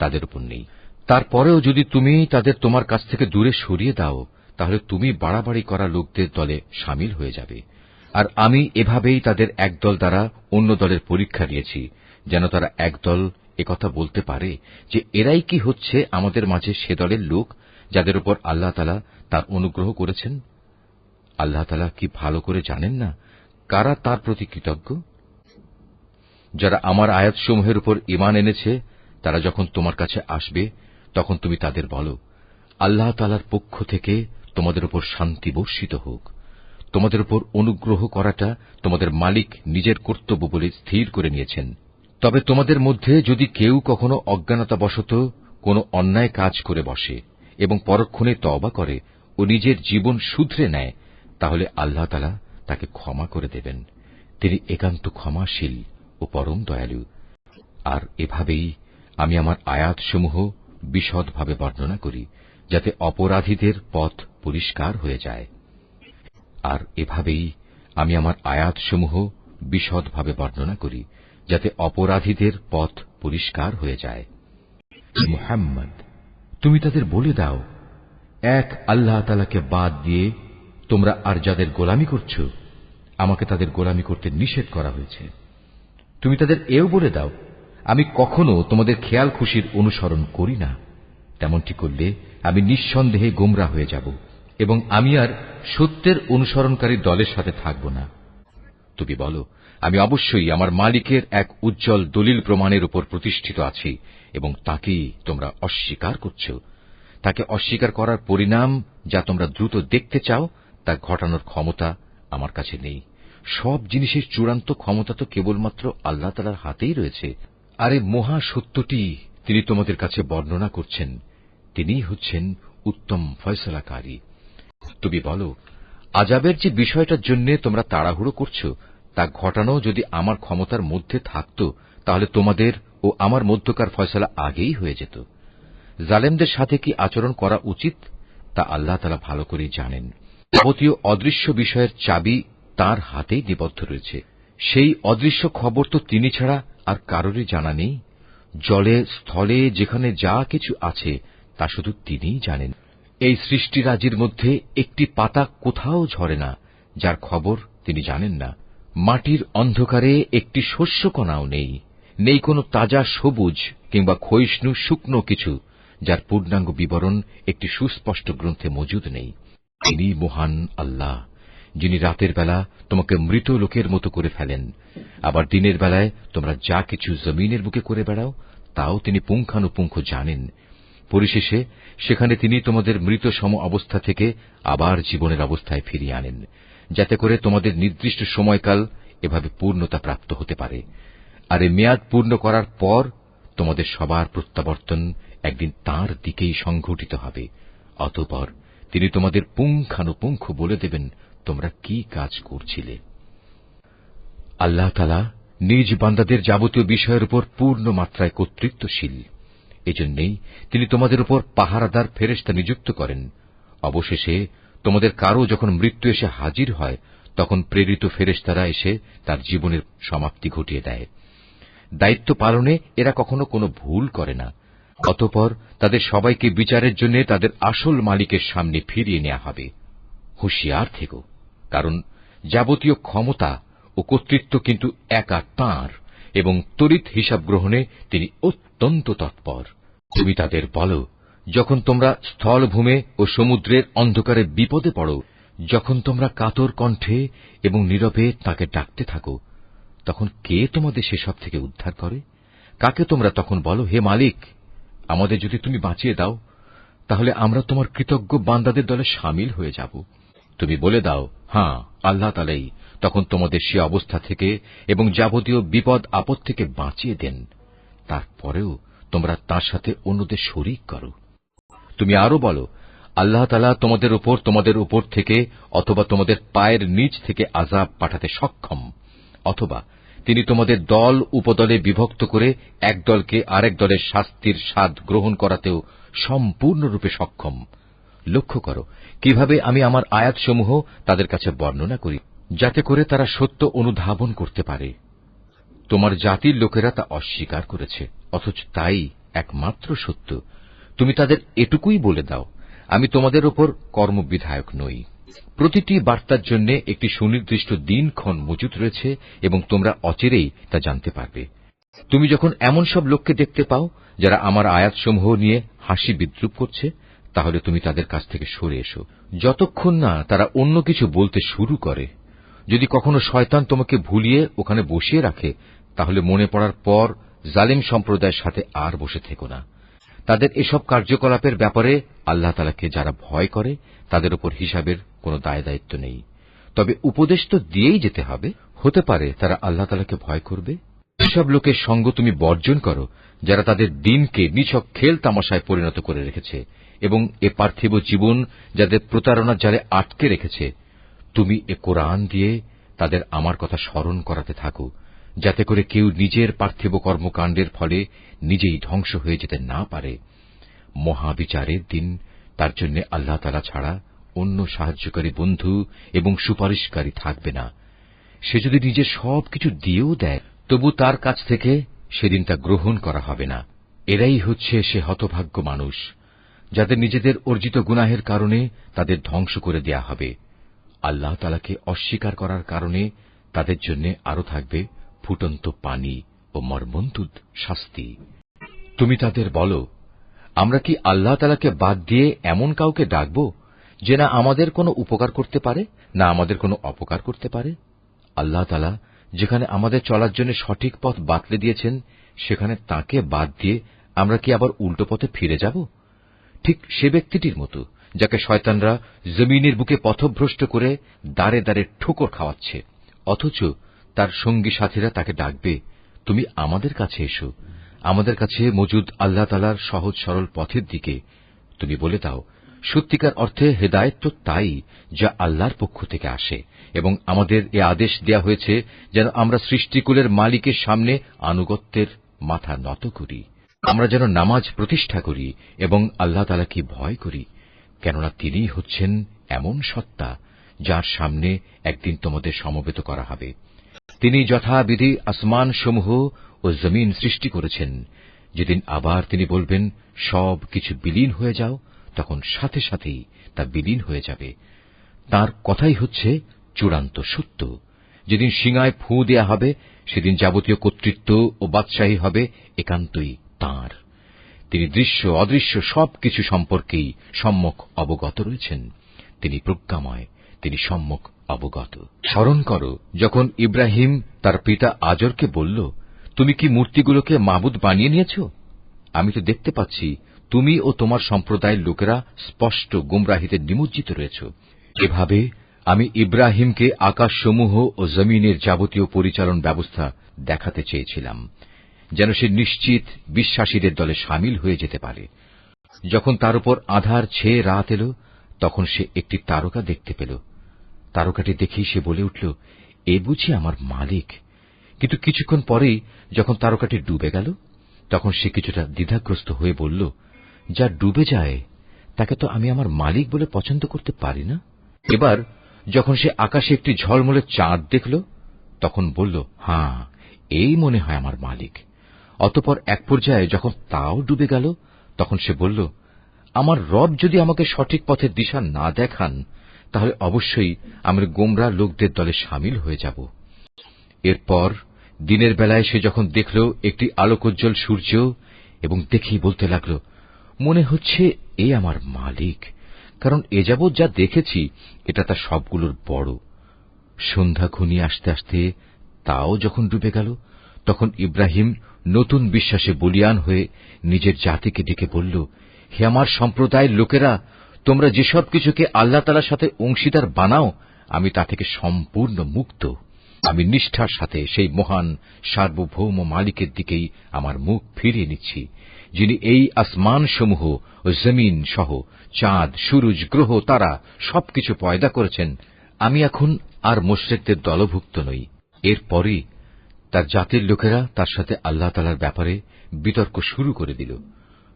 S1: তাদের উপর নেই। তারপরেও যদি তুমি তাদের তোমার কাছ থেকে দূরে সরিয়ে দাও, তাহলে তুমি বাড়াবাড়ি করা লোকদের দলে সামিল হয়ে যাবে। আর আমি এভাবেই তাদের একদল দ্বারা অন্য দলের পরীক্ষা নিয়েছি, যেন তারা একদল একথা বলতে পারে যে এরাই কি হচ্ছে আমাদের মাঝে সে দলের লোক যাদের উপর আল্লাহ তাআলা তার অনুগ্রহ করেছেন। আল্লাহ তাআলা কি ভালো করে জানেন না কারা তার প্রতি কৃতজ্ঞ? যারা আমার আয়াতসমূহের উপর ঈমান এনেছে তারা যখন তোমার কাছে আসবে, তখন তুমি তাদের বলো, আল্লাহ তাআলার পক্ষ থেকে তোমাদের উপর শান্তি বর্ষিত হোক। তোমাদের উপর অনুগ্রহ করাটা তোমাদের মালিক নিজের কর্তব্য বলে স্থির করে নিয়েছেন। তবে তোমাদের মধ্যে যদি কেউ কখনো অজ্ঞানতাবশত কোনো অন্যায় কাজ করে বসে এবং পরক্ষণে তওবা করে ও নিজের জীবন শুধরে নেয়, তাহলে আল্লাহ তাআলা তাকে ক্ষমা করে দেবেন। তিনি একান্ত ক্ষমাশীল ও পরম দয়ালু। আর এভাবেই আমি আমার আয়াতসমূহ বিশদভাবে বর্ণনা করি, যাতে অপরাধীদের পথ পরিষ্কার হয়ে যায়। আর এভাবেই আমি আমার আয়াতসমূহ বিশদভাবে বর্ণনা করি, যাতে অপরাধীদের পথ পরিষ্কার হয়ে যায়। মুহাম্মদ, তুমি তাদের বলে দাও, এক আল্লাহ তাআলাকে বাদ দিয়ে তোমরা আর যাদের গোলামি করছ, আমাকে তাদের গোলামি করতে নিষেধ করা হয়েছে। তুমি তাদের এও বলে দাও, আমি কখনো তোমাদের খেয়াল খুশির অনুসরণ করি না। তেমনটি করলে আমি নিঃসন্দেহে গোমরা হয়ে যাব এবং আমি আর সত্যের অনুসরণকারী দলের সাথে থাকব না। তুমি বলো, আমি অবশ্যই আমার মালিকের এক উজ্জ্বল দলিল প্রমাণের উপর প্রতিষ্ঠিত আছি এবং তাকেই তোমরা অস্বীকার করছ। তাকে অস্বীকার করার পরিণাম যা তোমরা দ্রুত দেখতে চাও, তা ঘটানোর ক্ষমতা আমার কাছে নেই। সব জিনিসের চূড়ান্ত ক্ষমতা তো কেবলমাত্র আল্লাহ তাআলার হাতেই রয়েছে। আর এই মহা সত্যটি তিনি তোমাদের কাছে বর্ণনা করছেন। তিনিই হচ্ছেন উত্তম ফয়সালাকারী। তুমি বলো, আযাবের যে বিষয়টার জন্য তোমরা তাড়াহুড়ো করছো, তা ঘটানো যদি আমার ক্ষমতার মধ্যে থাকত, তাহলে তোমাদের ও আমার মধ্যকার ফয়সালা আগেই হয়ে যেত। জালেমদের সাথে কি আচরণ করা উচিত, তা আল্লাহ তাআলা ভালো করেই জানেন। যাবতীয় অদৃশ্য বিষয়ের চাবি তাঁর হাতেই নিবদ্ধ রয়েছে। সেই অদৃশ্য খবর তো তিনি ছাড়া আর কারোরই জানা নেই। জলে স্থলে যেখানে যা কিছু আছে তা শুধু তিনিই জানেন। এই সৃষ্টিরাজির মধ্যে একটি পাতা কোথাও ঝরে না, যার খবর তিনি জানেন না। মাটির অন্ধকারে একটি শস্যকণাও নেই, নেই কোনো তাজা সবুজ কিংবা ক্ষয়িষ্ণু শুকনো কিছু, যার পূর্ণাঙ্গ বিবরণ একটি সুস্পষ্ট গ্রন্থে মজুদ নেই। তিনি মহান আল্লাহ, যিনি রাতের বেলা তোমাকে মৃত লোকের মতো করে ফেলেন, আবার দিনের বেলায় তোমরা যা কিছু জমিনের বুকে করে বেড়াও তাও তিনি পুঙ্খানুপুঙ্খ জানেন। পরিশেষে সেখানে তিনি তোমাদের মৃত সম অবস্থা থেকে আবার জীবনের অবস্থায় ফিরিয়ে আনেন, যাতে করে তোমাদের নির্দিষ্ট সময়কাল এভাবে পূর্ণতা প্রাপ্ত হতে পারে। আর এ মেয়াদ পূর্ণ করার পর তোমাদের সবার প্রত্যাবর্তন একদিন তাঁর দিকেই সংঘটিত হবে। অতঃপর তিনি তোমাদের পুঙ্খানুপুঙ্খ বলে দেবেন তোমরা কি কাজ করছিলে। আল্লাহ তাআলা নিজ বান্দাদের যাবতীয় বিষয়ের উপর পূর্ণ মাত্রায় কর্তৃত্বশীল। এজন্যই তিনি তোমাদের উপর পাহারাদার ফেরেশতা নিযুক্ত করেন। অবশেষে তোমাদের কারো যখন মৃত্যু এসে হাজির হয়, তখন প্রেরিত ফেরেশতারা এসে তার জীবনের সমাপ্তি ঘটিয়ে দেয়। দায়িত্ব পালনে এরা কখনো কোনো ভুল করে না। অতঃপর তাদের সবাইকে বিচারের জন্য তাদের আসল মালিকের সামনে ফিরিয়ে নেওয়া হবে। হুঁশিয়ার থেকো, কারণ যাবতীয় ক্ষমতা ও কর্তৃত্ব কিন্তু একা তাঁর, এবং তড়িৎ হিসাব গ্রহণে তিনি অত্যন্ত তৎপর। তুমি তাদের বলো, যখন তোমরা স্থলভূমে ও সমুদ্রের অন্ধকারে বিপদে পড়ো, যখন তোমরা কাতর কণ্ঠে এবং নীরবে তাঁকে ডাকতে থাকো, তখন কে তোমাদের সেসব থেকে উদ্ধার করে? কাকে তোমরা তখন বলো, হে মালিক, আমাদের যদি তুমি বাঁচিয়ে দাও, তাহলে আমরা তোমার কৃতজ্ঞ বান্দাদের দলে শামিল হয়ে যাব। তুমি বলে দাও, হ্যাঁ, আল্লাহ তাআলাই তখন তোমাদের সে অবস্থা থেকে এবং যাবতীয় বিপদ আপদ থেকে বাঁচিয়ে দেন। তারপরেও তোমরা তাঁর সাথে অন্যদের শরীক করো। তুমি আরো বলো, আল্লাহ তাআলা তোমাদের উপর থেকে অথবা তোমাদের পায়ের নিচ থেকে আযাব পাঠাতে সক্ষম, অথবা তিনি তোমাদের দল উপদলে বিভক্ত করে এক দলকে আরেক দলের শাস্তির স্বাদ গ্রহণ করাতেও সম্পূর্ণরূপে সক্ষম। লক্ষ্য করো কিভাবে আমি আমার আয়াতসমূহ তাদের কাছে বর্ণনা করি, যাতে করে তারা সত্য অনুধাবন করতে পারে। তোমার জাতির লোকেরা তা অস্বীকার করেছে, অথচ তাই একমাত্র সত্য। তুমি তাদের এটুকুই বলে দাও, আমি তোমাদের উপর কর্মবিধায়ক নই। প্রতিটি বার্তার জন্য একটি সুনির্দিষ্ট দিনক্ষণ মজুদ রয়েছে এবং তোমরা অচিরেই তা জানতে পারবে। তুমি যখন এমন সব লোককে দেখতে পাও যারা আমার আয়াতসমূহ নিয়ে হাসি বিদ্রুপ করছে, তাহলে তুমি তাদের কাছ থেকে সরে এসো, যতক্ষণ না তারা অন্য কিছু বলতে শুরু করে। যদি কখনো শয়তান তোমাকে ভুলিয়ে ওখানে বসিয়ে রাখে, তাহলে মনে পড়ার পর জালিম সম্প্রদায়ের সাথে আর বসে থেকো না। তাদের এসব কার্যকলাপের ব্যাপারে আল্লাহ তাআলাকে যারা ভয় করে তাদের উপর হিসাবের কোনো দায়-দায়িত্ব নেই। তবে উপদেশ তো দিয়েই যেতে হবে। হতে পারে তারা আল্লাহ তাআলাকে ভয় করবে। এসব লোকের সঙ্গ তুমি বর্জন করো যারা তাদের দিনকে নিছক খেল তামাশায় পরিণত করে রেখেছে এবং এ পার্থিব জীবন যাদের প্রতারণার জালে আটকে রেখেছে। তুমি এ কোরআন দিয়ে তাদের আমার কথা স্মরণ করাতে থাকো, যাতে করে কেউ নিজের পার্থিব কর্মকাণ্ডের ফলে নিজেই ধ্বংস হয়ে যেতে না পারে। মহাবিচারের দিন তার জন্য আল্লাহ তাআলা ছাড়া অন্য সাহায্যকারী বন্ধু এবং সুপারিশকারী থাকবে না। সে যদি নিজের সবকিছু দিয়েও দেয়, তবু তার কাছ থেকে সেদিন তা গ্রহণ করা হবে না। এরাই হচ্ছে সে হতভাগ্য মানুষ যাদের নিজেদের অর্জিত গুনাহের কারণে তাদের ধ্বংস করে দেয়া হবে। আল্লাহ তাআলাকে অস্বীকার করার কারণে তাদের জন্য আরো থাকবে ফুটন্ত পানি ও মর্মন্তুদ শাস্তি। তুমি তাদের বলো, আমরা কি আল্লাহ তাআলাকে বাদ দিয়ে এমন কাউকে ডাকব যে না আমাদের কোনো উপকার করতে পারে না আমাদের কোনো অপকার করতে পারে? আল্লাহ তাআলা যেখানে আমাদের চলার জন্য সঠিক পথ বাতলে দিয়েছেন, সেখানে তাঁকে বাদ দিয়ে আমরা কি আবার উল্টো পথে ফিরে যাব? ঠিক সে ব্যক্তিটির মতো যাকে শয়তানরা জমিনের বুকে পথভ্রষ্ট করে দাঁড়ে দাঁড়ে ঠোকর খাওয়াচ্ছে, অথচ তার সঙ্গী সাথীরা তাকে ডাকবে, তুমি আমাদের কাছে এসো, আমাদের কাছে মজুদ আল্লাহ তাআলার সহজ সরল পথের দিকে। তুমি বলে দাও, সত্যিকার অর্থে হেদায়েত তো তাই যা আল্লাহর পক্ষ থেকে আসে, এবং আমাদের এ আদেশ দেয়া হয়েছে যেন আমরা সৃষ্টিকুলের মালিকের সামনে আনুগত্যের মাথা নত করি। আমরা যেন নামাজ প্রতিষ্ঠা করি এবং আল্লাহ তাআলাকে ভয় করি, কেননা তিনিই হচ্ছেন এমন সত্তা যার সামনে একদিন তোমাদের সমবেত করা হবে। তিনি যথাবিধি আসমান সমূহ ও জমিন সৃষ্টি করেছেন। যেদিন আবার তিনি বলবেন সব কিছু বিলীন হয়ে যাও, তখন সাথে সাথেই তা বিলীন হয়ে যাবে। তাঁর কথাই হচ্ছে চূড়ান্ত সত্য। যেদিন সিঙায় ফু দেয়া হবে, সেদিন যাবতীয় কর্তৃত্ব ও বাদশাহী হবে একান্তই তাঁর। তিনি দৃশ্য অদৃশ্য সবকিছু সম্পর্কেই সম্যক অবগত রয়েছেন। তিনি প্রজ্ঞাময়, তিনি সম্যক অবগত। স্মরণ করো যখন ইব্রাহিম তার পিতা আজরকে বলল, তুমি কি মূর্তিগুলোকে মাবুদ বানিয়ে নিয়েছ? আমি তো দেখতে পাচ্ছি তুমি ও তোমার সম্প্রদায়ের লোকেরা স্পষ্ট গুমরাহিতে নিমজ্জিত রয়েছ। এভাবে আমি ইব্রাহিমকে আকাশসমূহ ও জমিনের যাবতীয় পরিচালন ব্যবস্থা দেখাতে চেয়েছিলাম, যেন সে নিশ্চিত বিশ্বাসীদের দলে সামিল হয়ে যেতে পারে। যখন তার উপর আঁধার ছেয়ে রাত এল, তখন সে একটি তারকা দেখতে পেল। তারকাটি দেখেই সে বলে উঠল, এ বুঝি আমার মালিক। কিন্তু কিছুক্ষণ পরেই যখন তারকাটি ডুবে গেল, তখন সে কিছুটা দ্বিধাগ্রস্ত হয়ে বলল, যা ডুবে যায় তাকে তো আমি আমার মালিক বলে পছন্দ করতে পারি না। এবার যখন সে আকাশে একটি ঝলমলে চাঁদ দেখল, তখন বলল, হ্যাঁ, এই মনে হয় আমার মালিক। অতঃপর এক পর্যায়ে যখন তাও ডুবে গেল, তখন সে বলল, আমার রব যদি আমাকে সঠিক পথের দিশা না দেখান, তাহলে অবশ্যই আমি গোমরা লোকদের দলে সামিল হয়ে যাব। এরপর দিনের বেলায় সে যখন দেখল একটি আলোকোজ্জ্বল সূর্য, এবং দেখেই বলতে লাগল, মনে হচ্ছে এ আমার মালিক, কারণ এ যাবৎ যা দেখেছি এটা তার সবগুলোর বড়। সন্ধ্যা ঘনিয়ে আসতে আসতে তাও যখন ডুবে গেল, তখন ইব্রাহিম নতুন বিশ্বাসে বলীয়ান হয়ে নিজের জাতিকে ডেকে বলল, হে আমার সম্প্রদায়ের লোকেরা, তোমরা যেসব কিছুকে আল্লাহ তাআলার সাথে অংশীদার বানাও, আমি তা থেকে সম্পূর্ণ মুক্ত। আমি নিষ্ঠার সাথে সেই মহান সার্বভৌম মালিকের দিকেই আমার মুখ ফিরিয়ে নিচ্ছি, যিনি এই আসমানসমূহ ও জমিন সহ চাঁদ, সূরজ, গ্রহ, তারা সবকিছু পয়দা করেছেন। আমি এখন আর মুশরিকদের দলভুক্ত নই। এরপরই তার জাতির লোকেরা তার সাথে আল্লাহ তাআলার ব্যাপারে বিতর্ক শুরু করে দিল।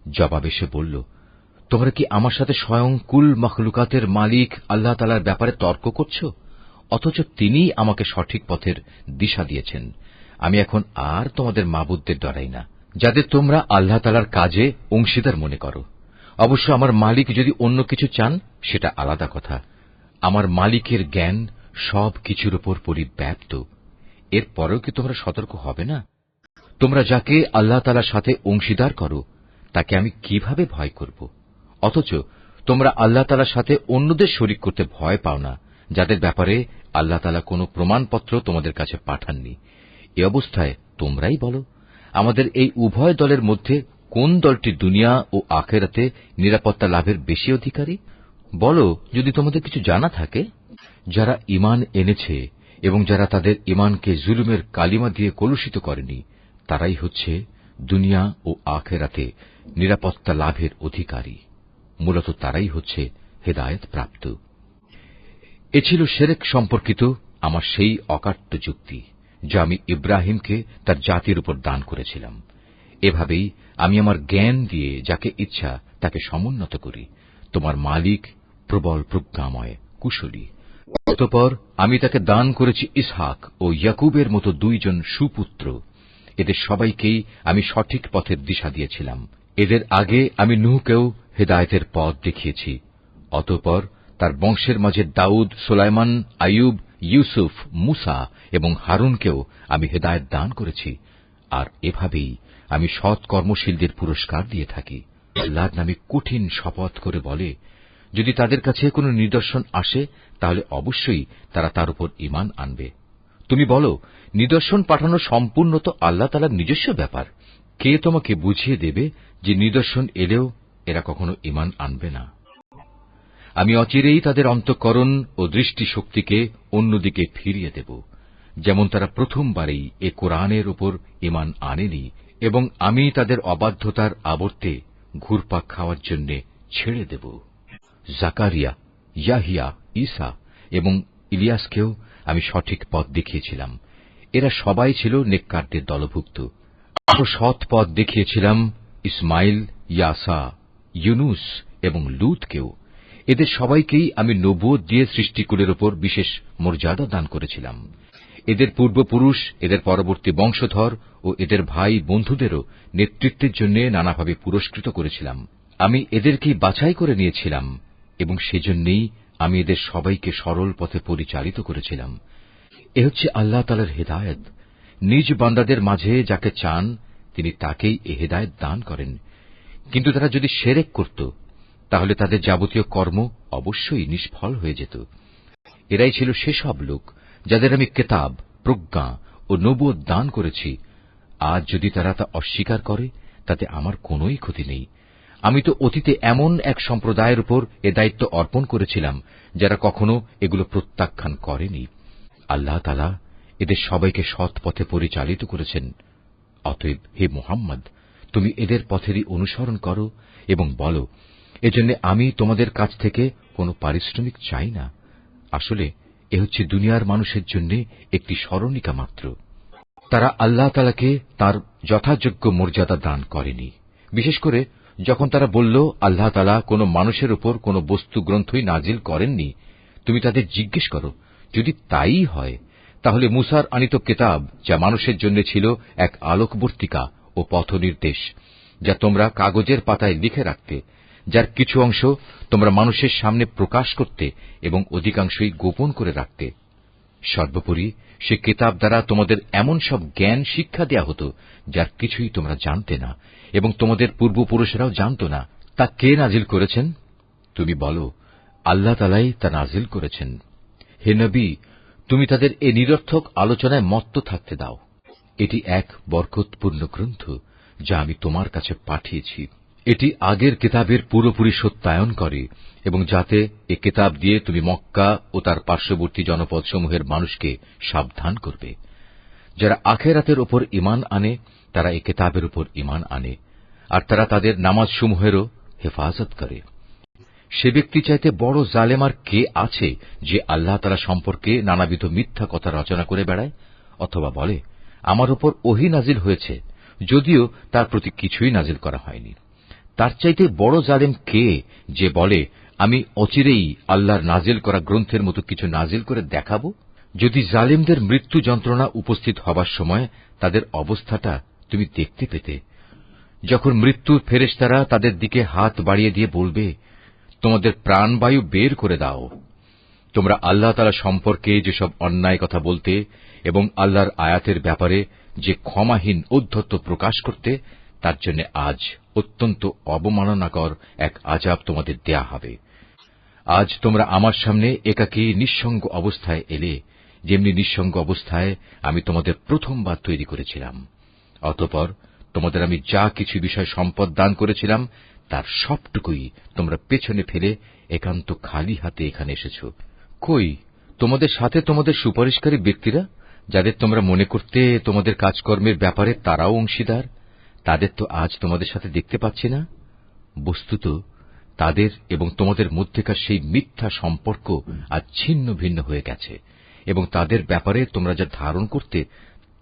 S1: জবাবে সে বলল, তোমরা কি আমার সাথে স্বয়ং কুল মখলুকাতের মালিক আল্লাহ তাআলার ব্যাপারে তর্ক করছ? অথচ তিনিই আমাকে সঠিক পথের দিশা দিয়েছেন। আমি এখন আর তোমাদের মাবুদদের ডরাই না, যাদের তোমরা আল্লাহ তাআলার কাজে অংশীদার মনে করো। অবশ্য আমার মালিক যদি অন্য কিছু চান, সেটা আলাদা কথা। আমার মালিকের জ্ঞান সব কিছুর উপর পরিব্যাপ্ত। এরপরেও কি তোমরা সতর্ক হবে না? তোমরা যাকে আল্লাহ তাআলার সাথে অংশীদার করো, তাকে আমি কিভাবে ভয় করব? অথচ তোমরা আল্লাহ তাআলার সাথে অন্যদের শরীক করতে ভয় পাও না, যাদের ব্যাপারে আল্লাহ তাআলা কোনো প্রমাণপত্র তোমাদের কাছে পাঠাননি। এ অবস্থায় তোমরাই বলো, আমাদের এই উভয় দলের মধ্যে কোন দলটি দুনিয়া ও আখেরাতে নিরাপত্তা লাভের বেশি অধিকারী? বলো, যদি তোমাদের কিছু জানা থাকে। যারা ঈমান এনেছে এবং যারা তাদের ঈমানকে জুলুমের কালিমা দিয়ে কলুষিত করেনি, তারাই হচ্ছে দুনিয়া ও আখেরাতে নিরাপত্তা লাভের অধিকারী। মূলত তারাই হচ্ছে হেদায়েত প্রাপ্ত। এ ছিল শিরক সম্পর্কিত আমার সেই অকাট্য যুক্তি, যা আমি ইব্রাহিমকে তার জাতির উপর দান করেছিলাম। এভাবেই আমি আমার জ্ঞান দিয়ে যাকে ইচ্ছা তাকে সমুন্নত করি। তোমার মালিক প্রবল প্রজ্ঞাময়, কুশলী। অতঃপর আমি তাকে দান করেছি ইসহাক ও ইয়াকুবের মতো দুইজন সুপুত্র। এদের সবাইকেই আমি সঠিক পথের দিশা দিয়েছিলাম। এদের আগে আমি নূহকেও হেদায়েতের পথ দেখিয়েছি। অতঃপর তার বংশের মাঝে দাউদ, সুলাইমান, আইয়ুব, ইউসুফ, মুসা এবং হারুনকেও আমি হেদায়েত দান করেছি। আর এভাবেই আমি সৎ কর্মশীলদের পুরস্কার দিয়ে থাকি। আল্লাহর নামে কঠিন শপথ করে বলে, যদি তাদের কাছে কোনো নিদর্শন আসে তাহলে অবশ্যই তারা তার উপর ঈমান আনবে। তুমি বলো, নিদর্শন পাঠানো সম্পূর্ণ তো আল্লাহ তাআলার নিজস্ব ব্যাপার। কে তোমাকে বুঝিয়ে দেবে যে নিদর্শন এলেও এরা কখনো ঈমান আনবে না? আমি অচিরেই তাদের অন্তঃকরণ ও দৃষ্টিশক্তিকে অন্যদিকে ফিরিয়ে দেব, যেমন তারা প্রথমবারেই এ কোরআনের উপর ঈমান আনেনি, এবং আমি তাদের অবাধ্যতার আবর্তে ঘুরপাক খাওয়ার জন্য ছেড়ে দেব। জাকারিয়া, ইয়াহিয়া, ঈসা এবং ইলিয়াসকেও আমি সঠিক পথ দেখিয়েছিলাম। এরা সবাই ছিল নেককারদের দলভুক্ত। আরো সৎ পথ দেখিয়েছিলাম ইসমাইল, ইয়াসা, ইউনুস এবং লূতকেও। এদের সবাইকেই আমি নবুয়ত দিয়ে সৃষ্টিকুলের উপর বিশেষ মর্যাদা দান করেছিলাম। এদের পূর্বপুরুষ, এদের পরবর্তী বংশধর ও এদের ভাই বন্ধুদেরও নেতৃত্বের জন্য নানাভাবে পুরস্কৃত করেছিলাম। আমি এদেরকেই বাছাই করে নিয়েছিলাম এবং সেজন্যই আমি এদের সবাইকে সরল পথে পরিচালিত করেছিলাম। এ হচ্ছে আল্লাহ তাআলার হেদায়েত। নিজ বান্দাদের মাঝে যাকে চান তিনি তাকেই এ হেদায়েত দান করেন। কিন্তু তারা যদি শিরক করত তাহলে তাদের যাবতীয় কর্ম অবশ্যই নিষ্ফল হয়ে যেত। এরাই ছিল সেসব লোক যাদের আমি কিতাব, প্রজ্ঞা ও নবুয়ত দান করেছি। আজ যদি তারা তা অস্বীকার করে তাতে আমার কোনোই ক্ষতি নেই। আমি তো অতীতে এমন এক সম্প্রদায়ের উপর এ দায়িত্ব অর্পণ করেছিলাম যারা কখনো এগুলো প্রত্যাখ্যান করেনি। আল্লাহ তাআলা এদের সবাইকে সৎ পথে পরিচালিত করেছেন। অতএব হে মুহাম্মদ, তুমি এদের পথেরই অনুসরণ করো এবং বলো, এজন্য আমি তোমাদের কাছ থেকে কোনো পারিশ্রমিক চাই না। আসলে এ হচ্ছে দুনিয়ার মানুষের জন্য একটি স্মরণিকা মাত্র। তারা আল্লাহ তাআলাকে তাঁর যথাযোগ্য মর্যাদা দান করেনি। বিশেষ করে যখন তারা বলল আল্লাহ তাআলা কোনো মানুষের উপর কোনো বস্তু গ্রন্থই নাজিল করেননি, তুমি তাদের জিজ্ঞেস করো, যদি তাই হয় তাহলে মুসার আনিত কিতাব, যা মানুষের জন্য ছিল এক আলোকবর্তিকা ও পথনির্দেশ, যা তোমরা কাগজের পাতায় লিখে রাখতে, যার কিছু অংশ তোমরা মানুষের সামনে প্রকাশ করতে এবং অধিকাংশই গোপন করে রাখতে। সর্বোপরি সে কিতাব দ্বারা তোমাদের এমন সব জ্ঞান শিক্ষা দেয়া হতো যার কিছুই তোমরা জানতে না এবং তোমাদের পূর্বপুরুষেরাও জানত না। তা কে নাজিল করেছেন? তুমি বলো, আল্লাহ তাআলাই তা নাজিল করেছেন। হে নবী, তুমি তাদের এ নিরর্থক আলোচনায় মত্ত থাকতে দাও। এটি এক বরকতপূর্ণ গ্রন্থ যা আমি তোমার কাছে পাঠিয়েছি। এটি আগের কিতাবের পুরোপুরি সত্যায়ন করে এবং যাতে এ কিতাব দিয়ে তুমি মক্কা ও তার পার্শ্ববর্তী জনপদসমূহের মানুষকে সাবধান করবে। যারা আখিরাতের উপর ঈমান আনে তারা এ কিতাবের উপর ঈমান আনে, আর তারা তাদের নামাজসমূহেরও হেফাজত করে। সে ব্যক্তি চাইতে বড় জালেম আর কে আছে যে আল্লাহ তাআলা সম্পর্কে নানাবিধ মিথ্যা কথা রচনা করে বেড়ায়, অথবা বলে আমার উপর ওহী নাজিল হয়েছে, যদিও তার প্রতি কিছুই নাজিল করা হয়নি। তার চাইতে বড় জালেম কে যে বলে আমি অচিরেই আল্লাহর নাজিল করা গ্রন্থের মতো কিছু নাজিল করে দেখাব? যদি জালেমদের মৃত্যু যন্ত্রণা উপস্থিত হবার সময় তাদের অবস্থাটা তুমি দেখতে পেতে, যখন মৃত্যুর ফেরেশতারা তাদের দিকে হাত বাড়িয়ে দিয়ে বলবে, তোমাদের প্রাণবায়ু বের করে দাও। তোমরা আল্লাহ তাআলা সম্পর্কে যেসব অন্যায় কথা বলতে এবং আল্লাহর আয়াতের ব্যাপারে যে ক্ষমাহীন ঔদ্ধত্য প্রকাশ করতে, তার জন্য আজ অত্যন্ত অবমাননাকর এক আযাব তোমাদের দেয়া হবে। আজ তোমরা আমার সামনে একাকী নিঃসঙ্গ অবস্থায় এলে, যেমনি নিঃসঙ্গ অবস্থায় আমি তোমাদের প্রথমবার তৈরি করেছিলাম। অতঃপর তোমাদের আমি যা কিছু বিষয় সম্পদ দান করেছিলাম তার সবটুকুই তোমরা পেছনে ফেলে একান্ত খালি হাতে এখানে এসেছ। কই তোমাদের সাথে তোমাদের সুপারিশকারী ব্যক্তিরা, যাদের তোমরা মনে করতে তোমাদের কাজকর্মের ব্যাপারে তারাও অংশীদার, তাদের তো আজ তোমাদের সাথে দেখতে পাচ্ছি না। বস্তুত তাদের এবং তোমাদের মধ্যেকার সেই মিথ্যা সম্পর্ক আজ ছিন্ন ভিন্ন হয়ে গেছে, এবং তাদের ব্যাপারে তোমরা যা ধারণ করতে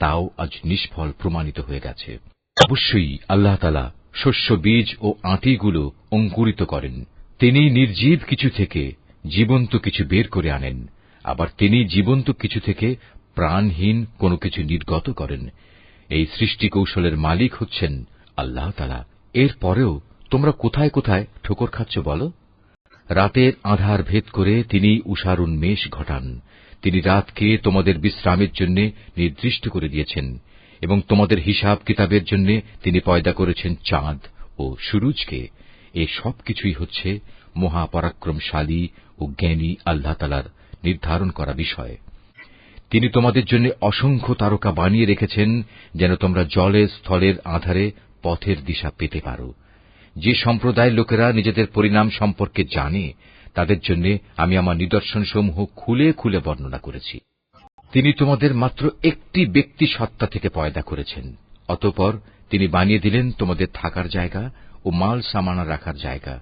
S1: তাও আজ নিষ্ফল প্রমাণিত হয়ে গেছে। অবশ্যই আল্লাহ তাআলা শস্য বীজ ও আঁটিগুলো অঙ্কুরিত করেন। তিনি নির্জীব কিছু থেকে জীবন্ত কিছু বের করে আনেন, আবার তিনি জীবন্ত কিছু থেকে প্রাণহীন কোনো কিছু নির্গত করেন। এই সৃষ্টি কৌশলের মালিক হচ্ছেন আল্লাহ তাআলা। এর পরেও তোমরা কোথায় কোথায় ঠোকর খাচ্ছ বলো? রাতের আঁধার ভেদ করে তিনি উষার উন্মেষ ঘটান। তিনি রাতকে তোমাদের বিশ্রামের জন্য নির্দিষ্ট করে দিয়েছেন, এবং তোমাদের হিসাব কিতাবের জন্য তিনি পয়দা করেছেন চাঁদ ও সূরজকে। এ সবকিছুই হচ্ছে মহাপরাক্রমশালী ও জ্ঞানী আল্লাহ তাআলার নির্ধারণ করা বিষয়। তিনি তোমাদের জন্য অসংখ্য তারকা বানিয়ে রেখেছেন, যেন তোমরা জলে স্থলের আঁধারে পথের দিশা পেতে পারো। যে সম্প্রদায়ের লোকেরা নিজেদের পরিণাম সম্পর্কে জানে, তাদের জন্য আমি আমার নিদর্শনসমূহ খুলে খুলে বর্ণনা করেছি। তিনি তোমাদের মাত্র একটি ব্যক্তি সত্তা থেকে পয়দা করেছেন, অতঃপর তিনি বানিয়ে দিলেন তোমাদের থাকার জায়গা ও মাল সামানা রাখার জায়গা।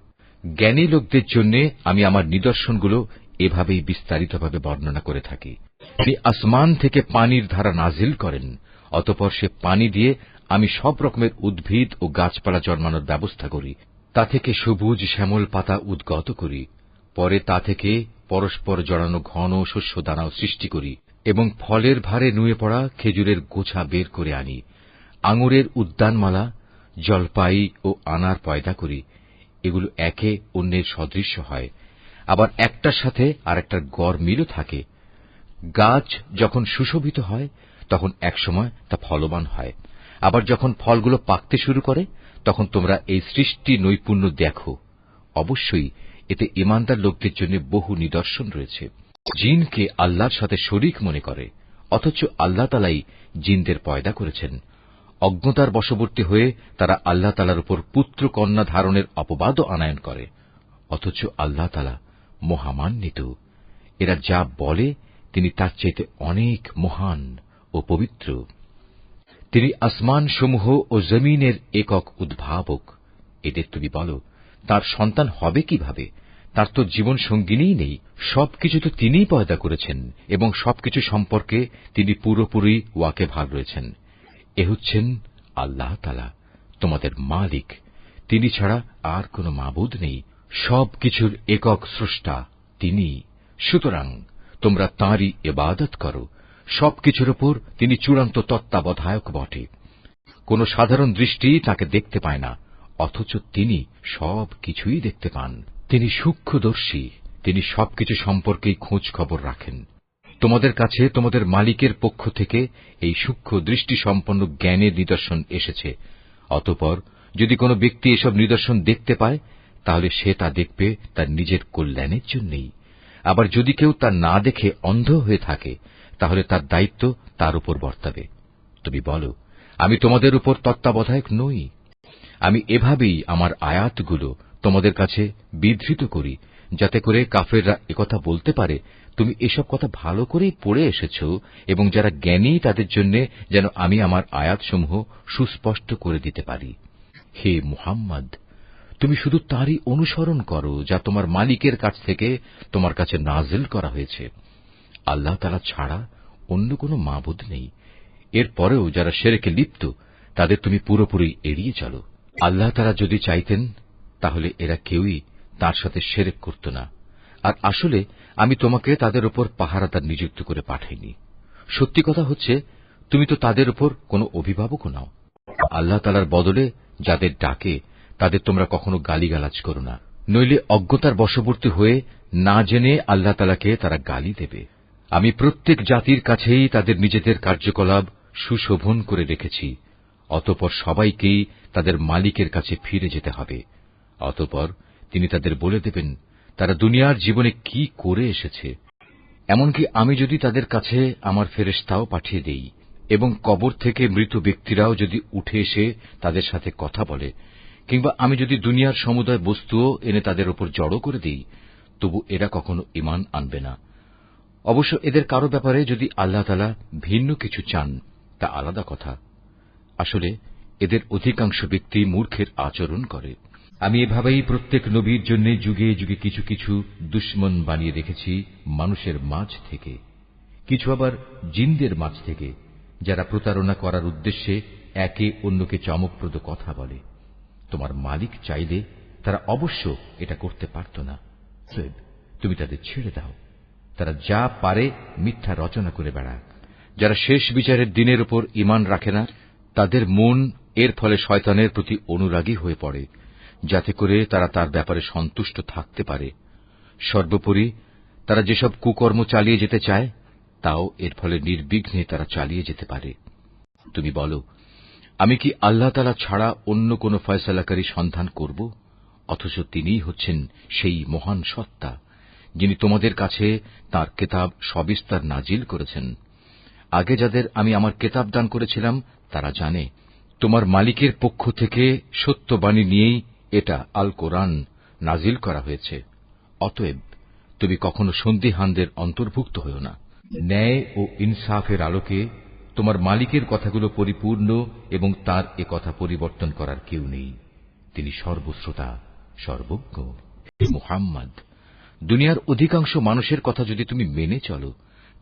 S1: জ্ঞানী লোকদের জন্য আমি আমার নিদর্শনগুলো এভাবেই বিস্তারিতভাবে বর্ণনা করে থাকি। তিনি আসমান থেকে পানির ধারা নাজিল করেন, অতঃপর সে পানি দিয়ে আমি সব রকমের উদ্ভিদ ও গাছপালা জন্মানোর ব্যবস্থা করি। তা থেকে সবুজ শ্যামল পাতা উদ্গত করি। পরে তা থেকে পরস্পর জড়ানো ঘন শস্য দানাও সৃষ্টি করি, এবং ফলের ভারে নুয়ে পড়া খেজুরের গোছা বের করে আনি। আঙুরের উদ্যানমালা, জলপাই ও আনার পয়দা করি। এগুলো একে অন্যের সদৃশ্য হয়, আবার একটার সাথে আর একটার গড় মিলও থাকে। গাছ যখন সুশোভিত হয় তখন একসময় তা ফলবান হয়, আবার যখন ফলগুলো পাকতে শুরু করে তখন তোমরা এই সৃষ্টি নৈপুণ্য দেখো। অবশ্যই এতে ঈমানদার লোকদের জন্য বহু নিদর্শন রয়েছে। জিনকে আল্লাহর সাথে শরীক মনে করে, অথচ আল্লাহ তাআলাই জিনদের পয়দা করেছেন। অজ্ঞতার বশবর্তী হয়ে তারা আল্লাহ তাআলার উপর পুত্র কন্যা ধারণের অপবাদও আনায়ন করে, অথচ আল্লাহ তাআলা মহামান্বিত। এরা যা বলে তিনি তার চাইতে অনেক মহান ও পবিত্র। তিনি আসমান সমূহ ও জমিনের একক উদ্ভাবক। এদের তুমি বলো, তার সন্তান হবে কিভাবে? তার তো জীবন সঙ্গিনীই নেই। সবকিছু তো তিনিই পয়দা করেছেন, এবং সবকিছু সম্পর্কে তিনি পুরোপুরি ওয়াকেবহাল রয়েছেন। এ হচ্ছেন আল্লাহ তাআলা, তোমাদের মালিক। তিনি ছাড়া আর কোনো মাবুদ নেই। সবকিছুর একক স্রষ্টা তিনি। সুতরাং তোমরা তাঁরই ইবাদত করো। সবকিছুর উপর তিনি চূড়ান্ত তত্ত্বাবধায়ক বটে। কোন সাধারণ দৃষ্টি তাকে দেখতে পায় না, অথচ তিনি সবকিছুই দেখতে পান। তিনি সূক্ষ্মদর্শী। তিনি সবকিছু সম্পর্কেই খোঁজ খবর রাখেন। তোমাদের কাছে তোমাদের মালিকের পক্ষ থেকে এই সূক্ষ্ম দৃষ্টি সম্পন্ন জ্ঞানের নিদর্শন এসেছে। অতঃপর যদি কোনো ব্যক্তি এসব নিদর্শন দেখতে পায়, তাহলে সে তা দেখবে তার নিজের কল্যাণের জন্যই। আবার যদি কেউ তা না দেখে অন্ধ হয়ে থাকে, তাহলে তার দায়িত্ব তার উপর বর্তাবে। তুমি বলো, আমি তোমাদের উপর তত্ত্বাবধায়ক নই? আমি এভাবেই আমার আয়াতগুলো তোমাদের কাছে বিধৃত করি, যাতে করে কাফেররা একথা বলতে পারে তুমি এসব কথা ভালো করেই পড়ে এসেছ, এবং যারা জ্ঞানী তাদের জন্য যেন আমি আমার আয়াতসমূহ সুস্পষ্ট করে দিতে পারি। হে মুহাম্মদ, তুমি শুধু তারই অনুসরণ করো যা তোমার মালিকের কাছ থেকে তোমার কাছে নাজিল করা হয়েছে। আল্লাহ তাআলা ছাড়া অন্য কোনো মাবুদ নেই। এরপরেও যারা শিরকে লিপ্ত, তাদের তুমি পুরোপুরি এড়িয়ে চলো। আল্লাহ তাআলা যদি চাইতেন তাহলে এরা কেউই তার সাথে শিরক করত না। আর আসলে আমি তোমাকে তাদের উপর পাহারাদার নিযুক্ত করে পাঠাইনি। সত্যি কথা হচ্ছে, তুমি তো তাদের উপর কোনো অভিভাবকও নাও। আল্লাহ তাআলার বদলে যাদের ডাকে তাদের তোমরা কখনো গালিগালাজ করো না, নইলে অজ্ঞতার বশবর্তী হয়ে না জেনে আল্লাহ তাআলাকে তারা গালি দেবে। আমি প্রত্যেক জাতির কাছেই তাদের নিজেদের কার্যকলাপ সুশোভন করে রেখেছি। অতঃপর সবাইকেই তাদের মালিকের কাছে ফিরে যেতে হবে। অতঃপর তিনি তাদের বলে দেবেন তারা দুনিয়ার জীবনে কি করে এসেছে। এমনকি আমি যদি তাদের কাছে আমার ফেরেশতাও পাঠিয়ে দেই, এবং কবর থেকে মৃত ব্যক্তিরাও যদি উঠে এসে তাদের সাথে কথা বলে, কিংবা আমি যদি দুনিয়ার সমুদয় বস্তুও এনে তাদের উপর জড়ো করে দিই, তবু এরা কখনো ঈমান আনবে না। অবশ্য এদের কারো ব্যাপারে যদি আল্লাহ তাআলা ভিন্ন কিছু চান তা আলাদা কথা। আসলে এদের অধিকাংশ ব্যক্তি মূর্খের আচরণ করে। আমি এভাবেই প্রত্যেক নবীর জন্য যুগে যুগে কিছু কিছু দুশমন বানিয়ে রেখেছি মানুষের মাঝ থেকে, কিছু আবার জিনদের মাঝ থেকে, যারা প্রতারণা করার উদ্দেশ্যে একে অন্যকে চমকপ্রদ কথা বলে। তোমার মালিক চাইলে তারা অবশ্য এটা করতে পারত না। তুমি তাদের ছেড়ে দাও, তারা যা পারে মিথ্যা রচনা করে বেড়াক। যারা শেষ বিচারের দিনের উপর ঈমান রাখে না, তাদের মন এর ফলে শয়তানের প্রতি অনুরাগী হয়ে পড়ে, যাতে করে তারা তার ব্যাপারে সন্তুষ্ট থাকতে পারে। সর্বোপরি তারা যেসব কুকর্ম চালিয়ে যেতে চায় তাও এর ফলে নির্বিঘ্নে তারা চালিয়ে যেতে পারে। তুমি বলো, আমি কি আল্লাহ তাআলা ছাড়া অন্য কোন ফয়সালাকারী সন্ধান করব? অথচ তিনিই হচ্ছেন সেই মহান সত্তা, যিনি তোমাদের কাছে তাঁর কেতাব সবিস্তার নাজিল করেছেন। আগে যাদের আমি আমার কেতাব দান করেছিলাম তারা জানে, তোমার মালিকের পক্ষ থেকে সত্যবাণী নিয়েই এটা আল কোরআন নাজিল করা হয়েছে। অতএব তুমি কখনো সন্দিহানদের অন্তর্ভুক্ত হও না। ন্যায় ও ইনসাফের আলোকে তোমার মালিকের কথাগুলো পরিপূর্ণ, এবং তার এ কথা পরিবর্তন করার কেউ নেই। তিনি সর্বশ্রোতা, সর্বজ্ঞ। মুহাম্মদ, দুনিয়ার অধিকাংশ মানুষের কথা যদি তুমি মেনে চলো,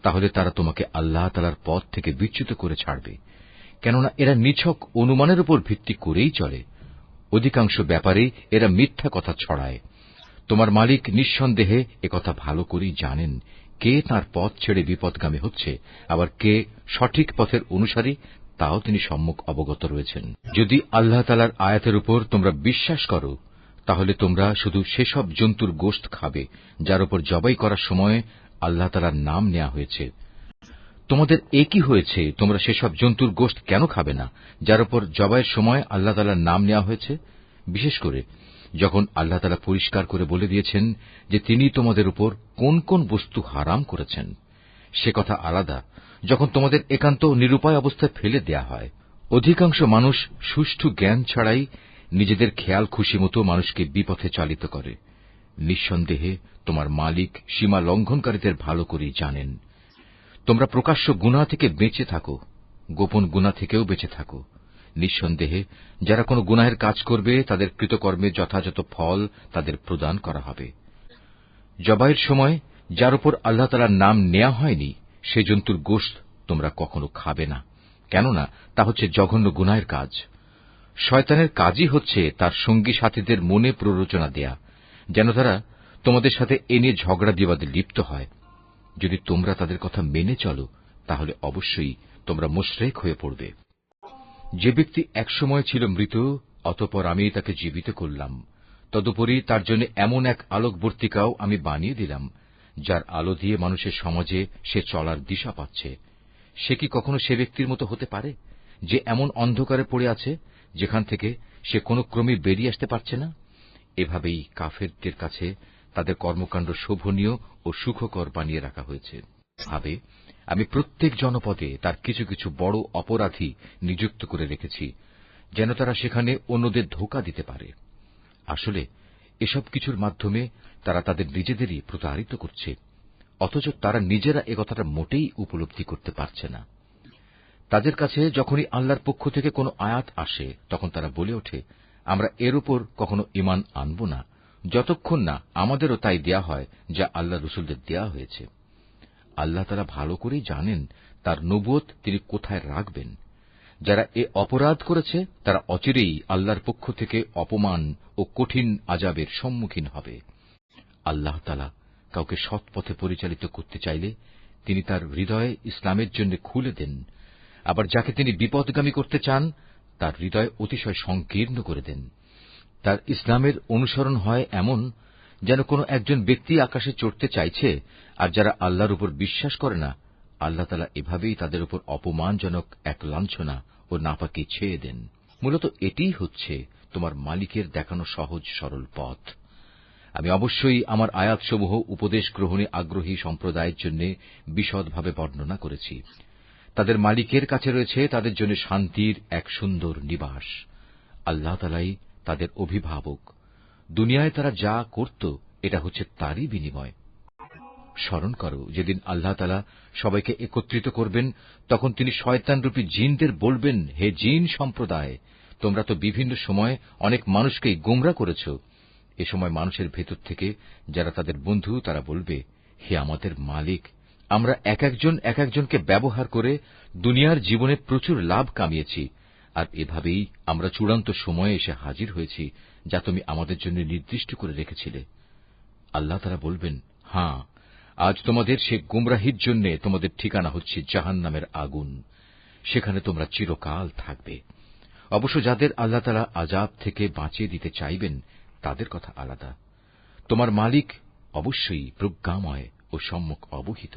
S1: তাহলে তারা তোমাকে আল্লাহ তাআলার পথ থেকে বিচ্যুত করে ছাড়বে, কেননা এরা নিছক অনুমানের উপর ভিত্তি করেই চলে। অধিকাংশ ব্যাপারে এরা মিথ্যা কথা ছড়ায়। তোমার মালিক নিঃসন্দেহে একথা ভালো করেই জানেন কে তাঁর পথ ছেড়ে বিপদগামী হচ্ছে, আবার কে সঠিক পথের অনুসারী তাও তিনি সম্যক অবগত রয়েছেন। যদি আল্লাহ তাআলার আয়াতের উপর তোমরা বিশ্বাস করো, তাহলে তোমরা শুধু সেসব জন্তুর গোশত খাবে যার উপর জবাই করার সময় আল্লাহ তাআলার নাম নেওয়া হয়েছে। তোমাদের একই হয়েছে, তোমরা সেসব জন্তুর গোশত কেন খাবে না যার উপর জবাইয়ের সময় আল্লাহ তাআলার নাম নেওয়া হয়েছে? বিশেষ করে যখন আল্লাহ তাআলা পরিষ্কার করে বলে দিয়েছেন যে তিনি তোমাদের উপর কোন কোন বস্তু হারাম করেছেন। সে কথা আলাদা যখন তোমাদের একান্ত নিরুপায় অবস্থায় ফেলে দেয়া হয়। অধিকাংশ মানুষ সুষ্ঠু জ্ঞান ছাড়াই নিজেদের খেয়াল খুশি মতো মানুষকে বিপথে চালিত করে। নিঃসন্দেহে তোমার মালিক সীমা লঙ্ঘনকারীদের ভালো করেই জানেন। তোমরা প্রকাশ্য গুনাহ থেকে বেঁচে থাকো, গোপন গুনাহ থেকেও বেঁচে থাকো। নিঃসন্দেহে যারা কোনো গুনাহের কাজ করবে তাদের কৃতকর্মের যথাযথ ফল তাদের প্রদান করা হবে। জবাইয়ের সময় যার উপর আল্লাহ তাআলার নাম নেওয়া হয়নি সে জন্তুর গোশত তোমরা কখনো খাবে না, কেননা তা হচ্ছে জঘন্য গুনাহের কাজ। শয়তানের কাজই হচ্ছে তার সঙ্গী সাথীদের মনে প্ররোচনা দেয়া, যেন তারা তোমাদের সাথে এ নিয়ে ঝগড়া বিবাদে লিপ্ত হয়। যদি তোমরা তাদের কথা মেনে চলো, তাহলে অবশ্যই তোমরা মুশরিক হয়ে পড়বে। যে ব্যক্তি একসময় ছিল মৃত, অতঃপর আমি তাকে জীবিত করলাম, তদুপরি তার জন্য এমন এক আলোকবর্তিকাও আমি বানিয়ে দিলাম যার আলো দিয়ে মানুষের সমাজে সে চলার দিশা পাচ্ছে। সে কি কখনো সে ব্যক্তির মতো হতে পারে যে এমন অন্ধকারে পড়ে আছে যেখান থেকে সে কোনো ক্রমে বেরিয়ে আসতে পারছে না? এভাবেই কাফেরদের কাছে তাদের কর্মকাণ্ড শোভনীয় ও সুখকর বানিয়ে রাখা হয়েছে। ভাবে আমি প্রত্যেক জনপদে তার কিছু কিছু বড় অপরাধী নিযুক্ত করে রেখেছি, যেন তারা সেখানে অন্যদের ধোঁকা দিতে পারে। আসলে এসব কিছুর মাধ্যমে তারা তাদের নিজেদেরই প্রতারিত করছে, অথচ তারা নিজেরা একথাটা মোটেই উপলব্ধি করতে পারছে না। তাদের কাছে যখনই আল্লাহর পক্ষ থেকে কোনো আয়াত আসে তখন তারা বলে ওঠে, আমরা এর উপর কখনো ঈমান আনব না যতক্ষণ না আমাদেরও তাই দেয়া হয় যা আল্লাহ রসুলদের দেয়া হয়েছে। আল্লাহ তাআলা ভালো করেই জানেন তার নবুয়ত তিনি কোথায় রাখবেন। যারা এ অপরাধ করেছে তারা অচিরেই আল্লাহর পক্ষ থেকে অপমান ও কঠিন আযাবের সম্মুখীন হবে। আল্লাহ তাআলা কাউকে সৎ পথে পরিচালিত করতে চাইলে তিনি তার হৃদয় ইসলামের জন্য খুলে দেন, আবার যাকে তিনি বিপথগামী করতে চান তার হৃদয় অতিশয় সংকীর্ণ করে দেন। তার ইসলামের অনুসরণ হয় এমন যেন কোনো একজন ব্যক্তি আকাশে চড়তে চাইছে, আর যারা আল্লাহর উপর বিশ্বাস করে না আল্লাহ তাআলা এভাবেই তাদের উপর অপমানজনক এক লাঞ্ছনা ও নাপাকি ছেয়ে দেন। মূলত এটিই হচ্ছে তোমার মালিকের দেখানো সহজ সরল পথ। আমি অবশ্যই আমার আয়াতসমূহ উপদেশ গ্রহণে আগ্রহী সম্প্রদায়ের জন্য বিশদভাবে বর্ণনা করেছি। তাদের মালিকের কাছে রয়েছে তাদের জন্য শান্তির এক সুন্দর নিবাস। আল্লাহ তাআলাই তাদের অভিভাবক। দুনিয়ায় তারা যা করত এটা হচ্ছে তারই বিনিময়। স্মরণ করো, যেদিন আল্লাহ তাআলা সবাইকে একত্রিত করবেন, তখন তিনি শয়তানরূপী জিনদের বলবেন, হে জিন সম্প্রদায়, তোমরা তো বিভিন্ন সময় অনেক মানুষকেই গোমরা করেছ। এ সময় মানুষের ভেতর থেকে যারা তাদের বন্ধু, তারা বলবে, হে আমাদের মালিক, আমরা এক একজনকে ব্যবহার করে দুনিয়ার জীবনে প্রচুর লাভ কামিয়েছি, আর এভাবেই আমরা চূড়ান্ত সময়ে এসে হাজির হয়েছি, যা তুমি আমাদের জন্য নির্দিষ্ট করে রেখেছিলে। আল্লাহ তাআলা বলবেন, হাঁ, আজ তোমাদের সে গুমরাহির জন্য তোমাদের ঠিকানা হচ্ছে জাহান্নামের আগুন, সেখানে তোমরা চিরকাল থাকবে। অবশ্য যাদের আল্লাহ তাআলা আযাব থেকে বাঁচিয়ে দিতে চাইবেন, তাদের কথা আলাদা। তোমার মালিক অবশ্যই প্রজ্ঞাময় ও সম্যক অবহিত।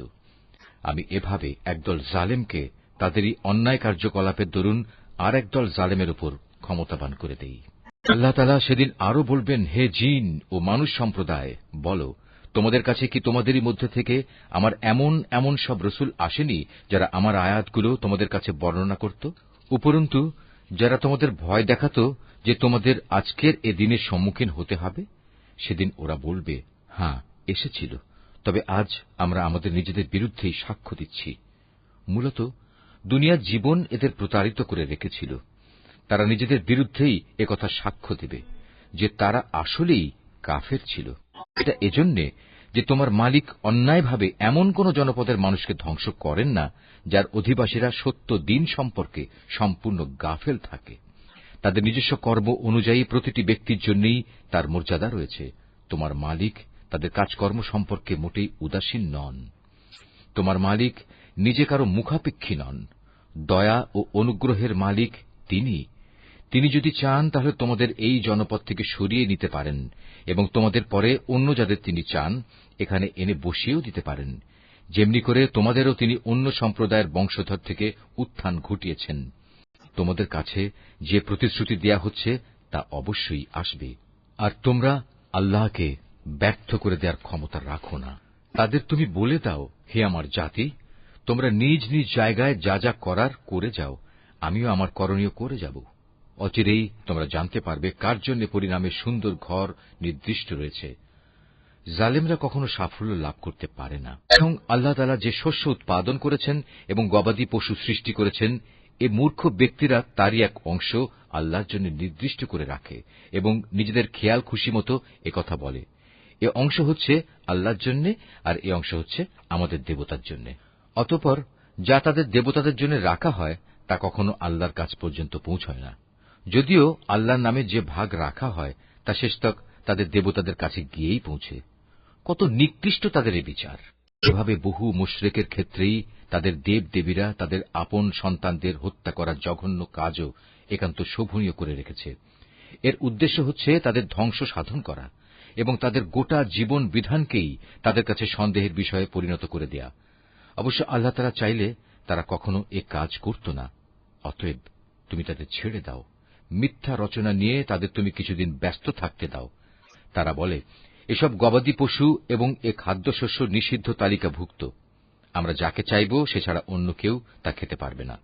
S1: আমি এভাবে একদল জালেমকে তাদেরই অন্যায় কার্যকলাপের দরুন আর একদল জালেমের উপর ক্ষমতাবান করে দেই। আল্লাহ তাআলা সেদিন আরো বলবেন, হে জিন ও মানুষ সম্প্রদায়, বলো, তোমাদের কাছে কি তোমাদেরই মধ্যে থেকে আমার এমন এমন সব রসুল আসেনি, যারা আমার আয়াতগুলো তোমাদের কাছে বর্ণনা করত, উপরন্তু যারা তোমাদের ভয় দেখাত যে তোমাদের আজকের এ দিনের সম্মুখীন হতে হবে? সেদিন ওরা বলবে, হ্যাঁ, এসেছিল, তবে আজ আমরা আমাদের নিজেদের বিরুদ্ধেই সাক্ষ্য দিচ্ছি। মূলত দুনিয়ার জীবন এদের প্রতারিত করে রেখেছিল। তারা নিজেদের বিরুদ্ধেই একথা সাক্ষ্য দেবে যে তারা আসলেই কাফের ছিল। এটা এজন্যে যে তোমার মালিক অন্যায়ভাবে এমন কোন জনপদের মানুষকে ধ্বংস করেন না, যার অধিবাসীরা সত্য দিন সম্পর্কে সম্পূর্ণ গাফেল থাকে। তাদের নিজস্ব কর্ম অনুযায়ী প্রতিটি ব্যক্তির জন্যই তার মর্যাদা রয়েছে। তোমার মালিক তাদের কাজকর্ম সম্পর্কে মোটেই উদাসীন নন। তোমার মালিক নিজে কারো মুখাপেক্ষী নন। দয়া ও অনুগ্রহের মালিক তিনি যদি চান তাহলে তোমাদের এই জনপদ থেকে সরিয়ে নিতে পারেন এবং তোমাদের পরে অন্য যাদের তিনি চান এখানে এনে বসিয়েও দিতে পারেন, যেমনি করে তোমাদেরও তিনি অন্য সম্প্রদায়ের বংশধর থেকে উত্থান ঘটিয়েছেন। তোমাদের কাছে যে প্রতিশ্রুতি দেয়া হচ্ছে তা অবশ্যই আসবে, আর তোমরা আল্লাহকে ব্যর্থ করে দেওয়ার ক্ষমতা রাখো না। তাদের তুমি বলে দাও, হে আমার জাতি, তোমরা নিজ নিজ জায়গায় যা যা করার করে যাও, আমিও আমার করণীয় করে যাব। অচিরেই তোমরা জানতে পারবে কার জন্য পরিণামে সুন্দর ঘর নির্দিষ্ট রয়েছে। জালেমরা কখনো সাফল্য লাভ করতে পারে না। এবং আল্লাহ তাআলা যে শস্য উৎপাদন করেছেন এবং গবাদি পশু সৃষ্টি করেছেন, এ মূর্খ ব্যক্তিরা তারই এক অংশ আল্লাহর জন্য নির্দিষ্ট করে রাখে এবং নিজেদের খেয়াল খুশি মতো একথা বলে, এ অংশ হচ্ছে আল্লাহর জন্য আর এ অংশ হচ্ছে আমাদের দেবতার জন্য। অতঃপর যা তাদের দেবতাদের জন্য রাখা হয় তা কখনো আল্লাহর কাছ পর্যন্ত পৌঁছয় না। যদিও আল্লাহর নামে যে ভাগ রাখা হয় তা শেষতক তাদের দেবতাদের কাছে গিয়েই পৌঁছে। কত নিকৃষ্ট তাদের এ বিচার! এভাবে বহু মুশরিকের ক্ষেত্রেই তাদের দেবদেবীরা তাদের আপন সন্তানদের হত্যা করার জঘন্য কাজও একান্ত শোভনীয় করে রেখেছে। এর উদ্দেশ্য হচ্ছে তাদের ধ্বংস সাধন করা এবং তাদের গোটা জীবন বিধানকেই তাদের কাছে সন্দেহের বিষয়ে পরিণত করে দেয়া। অবশ্য আল্লাহ তাআলা চাইলে তারা কখনো এ কাজ করত না। অতএব তুমি তাদের ছেড়ে দাও, মিথ্যা রচনা নিয়ে তাদের তুমি কিছুদিন ব্যস্ত থাকতে দাও। তারা বলে, এসব গবাদি পশু এবং এ খাদ্যশস্য নিষিদ্ধ তালিকাভুক্ত, আমরা যাকে চাইব সে ছাড়া অন্য কেউ তা খেতে পারবে না।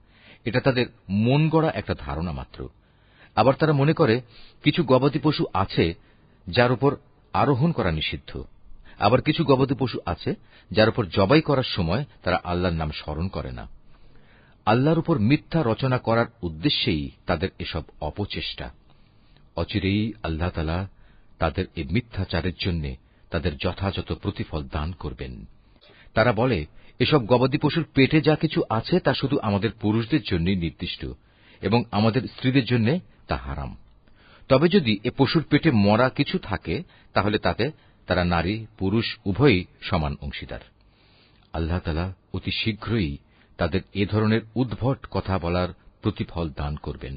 S1: এটা তাদের মন গড়া একটা ধারণা মাত্র। আবার তারা মনে করে কিছু গবাদি পশু আছে যার উপর আরোহণ করা নিষিদ্ধ, আবার কিছু গবাদি পশু আছে যার উপর জবাই করার সময় তারা আল্লাহর নাম স্মরণ করে না। আল্লাহর উপর মিথ্যা রচনা করার উদ্দেশ্যেই তাদের এসব অপচেষ্টা। অচিরেই আল্লাহ তাআলা তাদের এই মিথ্যাচারের জন্য তাদের যথাযথ প্রতিফল দান করবেন। তারা বলে, এসব গবাদি পশুর পেটে যা কিছু আছে তা শুধু আমাদের পুরুষদের জন্যই নির্দিষ্ট এবং আমাদের স্ত্রীদের জন্য তা হারাম। তবে যদি এ পশুর পেটে মরা কিছু থাকে তাহলে তাতে তারা নারী পুরুষ উভয়ই সমান অংশীদার। আল্লাহ তাআলা অতি শীঘ্রই তাদের এ ধরনের উদ্ভট কথা বলার প্রতিফল দান করবেন,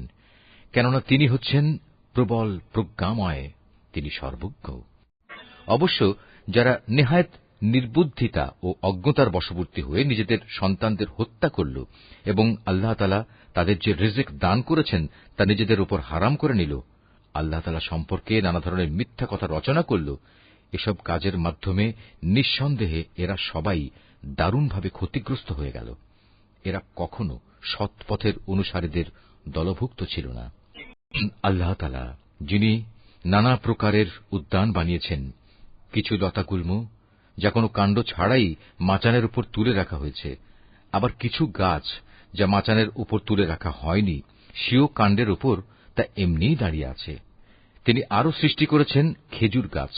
S1: কেননা তিনি হচ্ছেন প্রবল প্রজ্ঞাময়, তিনি সর্বজ্ঞ। অবশ্য যারা নেহায়েত নির্বুদ্ধিতা ও অজ্ঞতার বশবর্তী হয়ে নিজেদের সন্তানদের হত্যা করল এবং আল্লাহ তাআলা তাদের যে রিজিক দান করেছেন তা নিজেদের উপর হারাম করে নিল, আল্লাহ তাআলা সম্পর্কে নানা ধরনের মিথ্যা কথা রচনা করল, এসব কাজের মাধ্যমে নিঃসন্দেহে এরা সবাই দারুণভাবে ক্ষতিগ্রস্ত হয়ে গেল। এরা কখনো সৎ পথের অনুসারীদের দলভুক্ত ছিল না। আল্লাহ তাআলা যিনি নানা প্রকারের উদ্যান বানিয়েছেন, কিছু লতাগুল্ম যা কোনো কাণ্ড ছাড়াই মাচানের উপর তুলে রাখা হয়েছে, আবার কিছু গাছ যা মাচানের উপর তুলে রাখা হয়নি, স্বীয় কাণ্ডের উপর তা এমনিই দাঁড়িয়ে আছে। তিনি আরো সৃষ্টি করেছেন খেজুর গাছ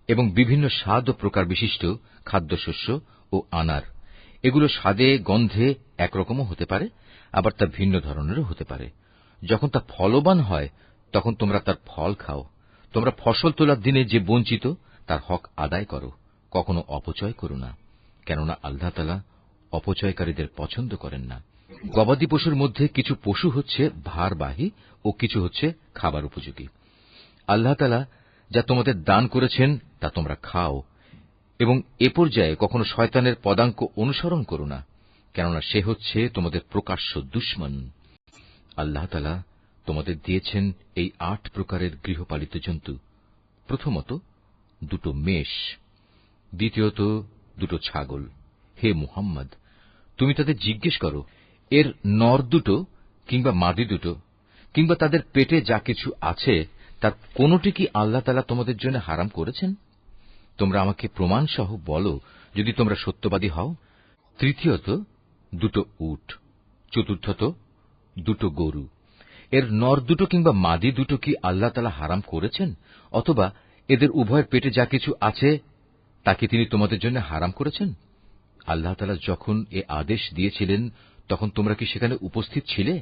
S1: এবং বিভিন্ন স্বাদ ও প্রকার বিশিষ্ট খাদ্যশস্য ও আনার। এগুলো স্বাদে গন্ধে একরকমও হতে পারে, আবার তা ভিন্ন ধরনেরও হতে পারে। যখন তা ফলবান হয় তখন তোমরা তার ফল খাও। তোমরা ফসল তোলার দিনে যে বঞ্চিত তার হক আদায় করো, কখনো অপচয় করো না, কেননা আল্লাহ তাআলা অপচয়কারীদের পছন্দ করেন না। গবাদি পশুর মধ্যে কিছু পশু হচ্ছে ভারবাহী ও কিছু হচ্ছে খাবার উপযোগী। আল্লাহ তাআলা যা তোমাদের দান করেছেন তা তোমরা খাও, এবং এ পর্যায়ে কখনো শয়তানের পদাঙ্ক অনুসরণ করো না, কেননা সে হচ্ছে তোমাদের প্রকাশ্য দুশমন। আল্লাহ তাআলা তোমাদের দিয়েছেন এই ৮ প্রকারের গৃহপালিত জন্তু। প্রথমত 2টো মেষ, দ্বিতীয়ত 2টো ছাগল। হে মুহাম্মদ, তুমি তাদের জিজ্ঞেস করো, এর নর 2টো কিংবা মাদি 2টো কিংবা তাদের পেটে যা কিছু আছে তার কোনটি কি আল্লাহ তাআলা তোমাদের জন্য হারাম করেছেন? তোমরা আমাকে প্রমাণ সহ বলো যদি তোমরা সত্যবাদী হও। তৃতীয়ত 2টো উট, চতুর্থত 2টো গরু। এর নর 2টো কিংবা মাদি 2টো কি আল্লাহ তাআলা হারাম করেছেন, অথবা এদের উভয়ের পেটে যা কিছু আছে তা কি তিনি তোমাদের জন্য হারাম করেছেন? আল্লাহ তাআলা যখন এ আদেশ দিয়েছিলেন তখন তোমরা কি সেখানে উপস্থিত ছিলে?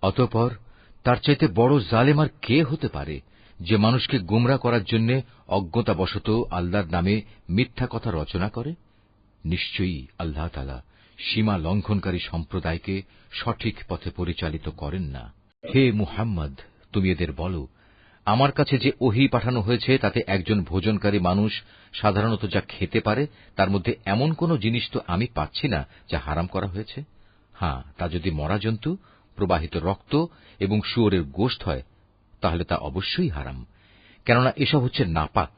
S1: অতঃপর তার চাইতে বড় জালেম আর কে হতে পারে, যে মানুষকে গোমরা করার জন্য অজ্ঞতাবশত আল্লাহর নামে মিথ্যা কথা রচনা করে? নিশ্চয়ই আল্লাহ তাআলা সীমা লঙ্ঘনকারী সম্প্রদায়কে সঠিক পথে পরিচালিত করেন না। হে মুহাম্মদ, তুমি এদের বলো, আমার কাছে যে ওহী পাঠানো হয়েছে তাতে একজন ভোজনকারী মানুষ সাধারণত যা খেতে পারে তার মধ্যে এমন কোন জিনিস তো আমি পাচ্ছি না যা হারাম করা হয়েছে। হ্যাঁ, তা যদি মরা জন্তু, প্রবাহিত রক্ত এবং শুয়োরের গোশত হয় তাহলে তা অবশ্যই হারাম, কেননা এসব হচ্ছে নাপাক।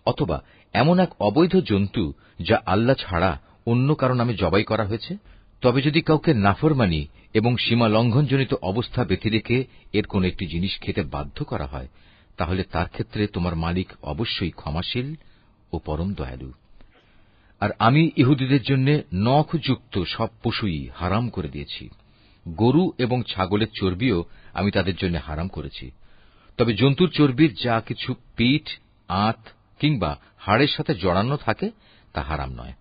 S1: অথবা এমন এক অবৈধ জন্তু যা আল্লাহ ছাড়া অন্য কারো নামে জবাই করা হয়েছে। তবে যদি কাউকে নাফরমানি এবং সীমা লঙ্ঘনজনিত অবস্থা ব্যতি রেখে এর কোন একটি জিনিস খেতে বাধ্য করা হয়, তাহলে তার ক্ষেত্রে তোমার মালিক অবশ্যই ক্ষমাশীল ও পরম দয়ালু। আর আমি ইহুদীদের জন্য নখযুক্ত সব পশুই হারাম করে দিয়েছি। গরু এবং ছাগলের চর্বিও আমি তাদের জন্য হারাম করেছি। তবে জন্তুর চর্বির যা কিছু পিঠ, আঁত কিংবা হাড়ের সাথে জড়ানো থাকে তা হারাম নয়।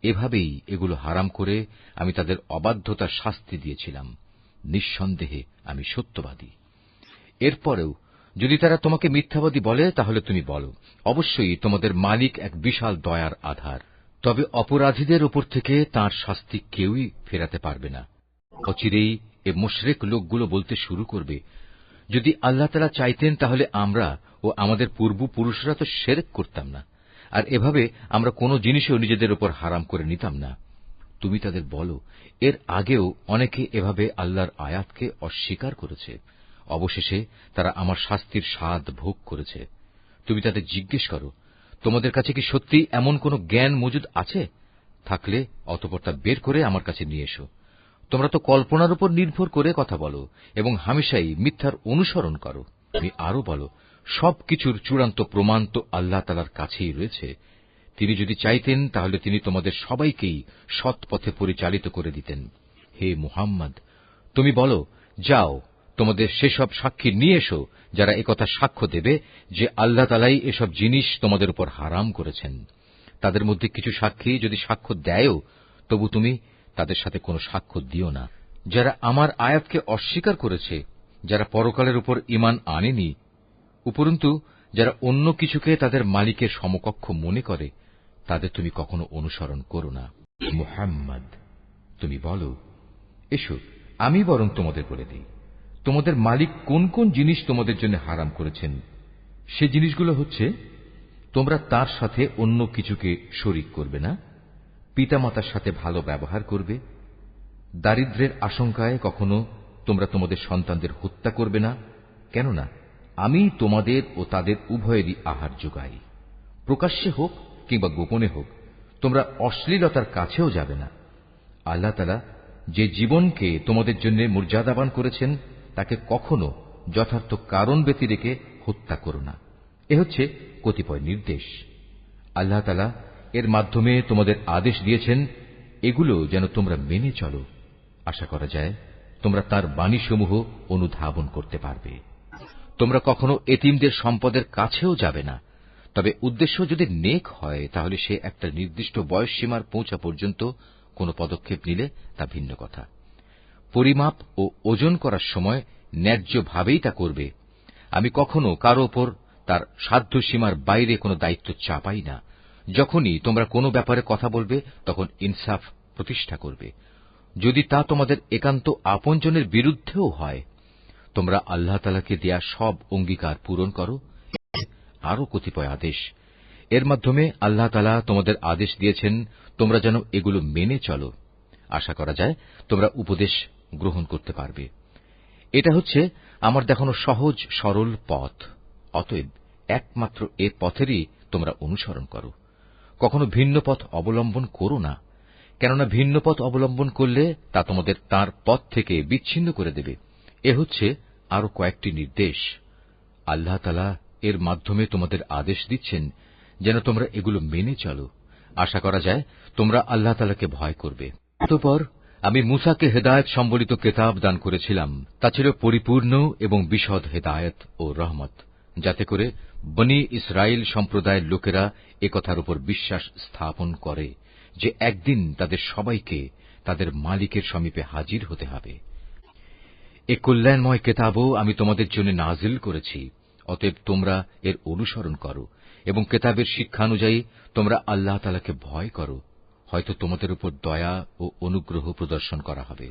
S1: এভাবেই এগুলো হারাম করে আমি তাদের অবাধ্যতার শাস্তি দিয়েছিলাম। নিঃসন্দেহে আমি সত্যবাদী। এরপরেও যদি তারা তোমাকে মিথ্যাবাদী বলে তাহলে তুমি বলো, অবশ্যই তোমাদের মালিক এক বিশাল দয়ার আধার। তবে অপরাধীদের উপর থেকে তাঁর শাস্তি কেউই ফেরাতে পারবে না। অচিরেই এ মুশরিক লোকগুলো বলতে শুরু করবে, যদি আল্লাহ তাআলা চাইতেন তাহলে আমরা ও আমাদের পূর্বপুরুষরা তো শিরক করতাম না, আর এভাবে আমরা কোনো জিনিসও নিজেদের উপর হারাম করে নিতাম না। তুমি তাদের বলো, এর আগেও অনেকে এভাবে আল্লাহর আয়াতকে অস্বীকার করেছে, অবশেষে তারা আমার শাস্তির স্বাদ ভোগ করেছে। তুমি তাদের জিজ্ঞেস করো, তোমাদের কাছে কি সত্যিই এমন কোন জ্ঞান মজুদ আছে? থাকলে অতঃপর তা বের করে আমার কাছে নিয়ে এসো। তোমরা তো কল্পনার উপর নির্ভর করে কথা বলো এবং হামেশাই মিথ্যার অনুসরণ করো। তুমি আরো বলো, সবকিছুর চূড়ান্ত প্রমাণ তো আল্লাহ তাআলার কাছেই রয়েছে। তিনি যদি চাইতেন তাহলে তিনি তোমাদের সবাইকেই সৎ পথে পরিচালিত করে দিতেন। হে মুহাম্মদ, তুমি বলো, যাও তোমাদের সেসব সাক্ষী নিয়ে এসো যারা একথা সাক্ষ্য দেবে যে আল্লাহ তাআলাই এসব জিনিস তোমাদের উপর হারাম করেছেন। তাদের মধ্যে কিছু সাক্ষী যদি সাক্ষ্য দেয়ও, তবু তুমি তাদের সাথে কোনো সাক্ষ্য দিও না। যারা আমার আয়াতকে অস্বীকার করেছে, যারা পরকালের উপর ঈমান আনেনি, উপরন্তু যারা অন্য কিছুকে তাদের মালিকের সমকক্ষ মনে করে, তাদের তুমি কখনো অনুসরণ করো না। মুহাম্মদ, তুমি বলো, এসো আমি বরং তোমাদের বলে দিই, তোমাদের মালিক কোন কোন জিনিস তোমাদের জন্য হারাম করেছেন। সে জিনিসগুলো হচ্ছে, তোমরা তার সাথে অন্য কিছুকে শরীক করবে না, পিতামাতার সাথে ভালো ব্যবহার করবে, দারিদ্র্যের আশঙ্কায় কখনো তোমরা তোমাদের সন্তানদের হত্যা করবে না, কেননা আমি তোমাদের ও তাদের উভয়েরই আহার যোগাই। প্রকাশ্যে হোক কিংবা গোপনে হোক তোমরা অশ্লীলতার কাছেও যাবে না। আল্লাহ তাআলা যে জীবনকে তোমাদের জন্য মর্যাদাবান করেছেন তাকে কখনো যথার্থ কারণ ব্যতি রেখে হত্যা করো না। এ হচ্ছে কতিপয় নির্দেশ। আল্লাহ তাআলা এর মাধ্যমে তোমাদের আদেশ দিয়েছেন এগুলো যেন তোমরা মেনে চলো। আশা করা যায় তোমরা তার বাণীসমূহ অনুধাবন করতে পারবে। তোমরা কখনো এতিমদের সম্পদের কাছেও যাবে না, তবে উদ্দেশ্য যদি নেক হয় তাহলে সে একটা নির্দিষ্ট বয়সসীমার পৌঁছা পর্যন্ত কোনো পদক্ষেপ নিলে তা ভিন্ন কথা। পরিমাপ ও ওজন করার সময় ন্যায্যভাবেই তা করবে। আমি কখনো কারো ওপর তার সাধ্যসীমার বাইরে কোনো দায়িত্ব চাপাই না। যখনই তোমরা কোনো ব্যাপারে কথা বলবে তখন ইনসাফ প্রতিষ্ঠা করবে, যদি তা তোমাদের একান্ত আপনজনের বিরুদ্ধেও হয়। তোমরা আল্লাহ তাআলাকে দেয়া সব অঙ্গীকার পূরণ করো। আরো কতিপয় আদেশ, এর মাধ্যমে আল্লাহ তাআলা তোমাদের আদেশ দিয়েছেন তোমরা যেন এগুলো মেনে চলো। আশা করা যায় তোমরা উপদেশ গ্রহণ করতে পারবে। এটা হচ্ছে আমার দেখানো সহজ সরল পথ। অতএব একমাত্র এ পথেরই তোমরা অনুসরণ করো। কখনো ভিন্ন পথ অবলম্বন করো না, কেননা ভিন্ন পথ অবলম্বন করলে তা তোমাদের তাঁর পথ থেকে বিচ্ছিন্ন করে দেবে। এ হচ্ছে আরো কয়েকটি নির্দেশ। আল্লাহ তাআলা এর মাধ্যমে তোমাদের আদেশ দিচ্ছেন যেন তোমরা এগুলো মেনে চলো। আশা করা যায় তোমরা আল্লাহ তাআলাকে ভয় করবে। অতঃপর আমি মূসাকে হেদায়েত সম্বলিত কিতাব দান করেছিলাম। তা ছিল পরিপূর্ণ এবং বিশদ হেদায়েত ও রহমত, যাতে করে বনী ইসরাইল সম্প্রদায়ের লোকেরা একথার উপর বিশ্বাস স্থাপন করে যে একদিন তাদের সবাইকে তাদের মালিকের সমীপে হাজির হতে হবে। এ কল্যাণময় কিতাবও আমি তোমাদের জন্য নাজিল করেছি। অতএব তোমরা এর অনুসরণ করো এবং কিতাবের শিক্ষানুযায়ী তোমরা আল্লাহ তাআলাকে ভয় করো। হয়তো তোমাদের উপর দয়া ও অনুগ্রহ প্রদর্শন করা হবে।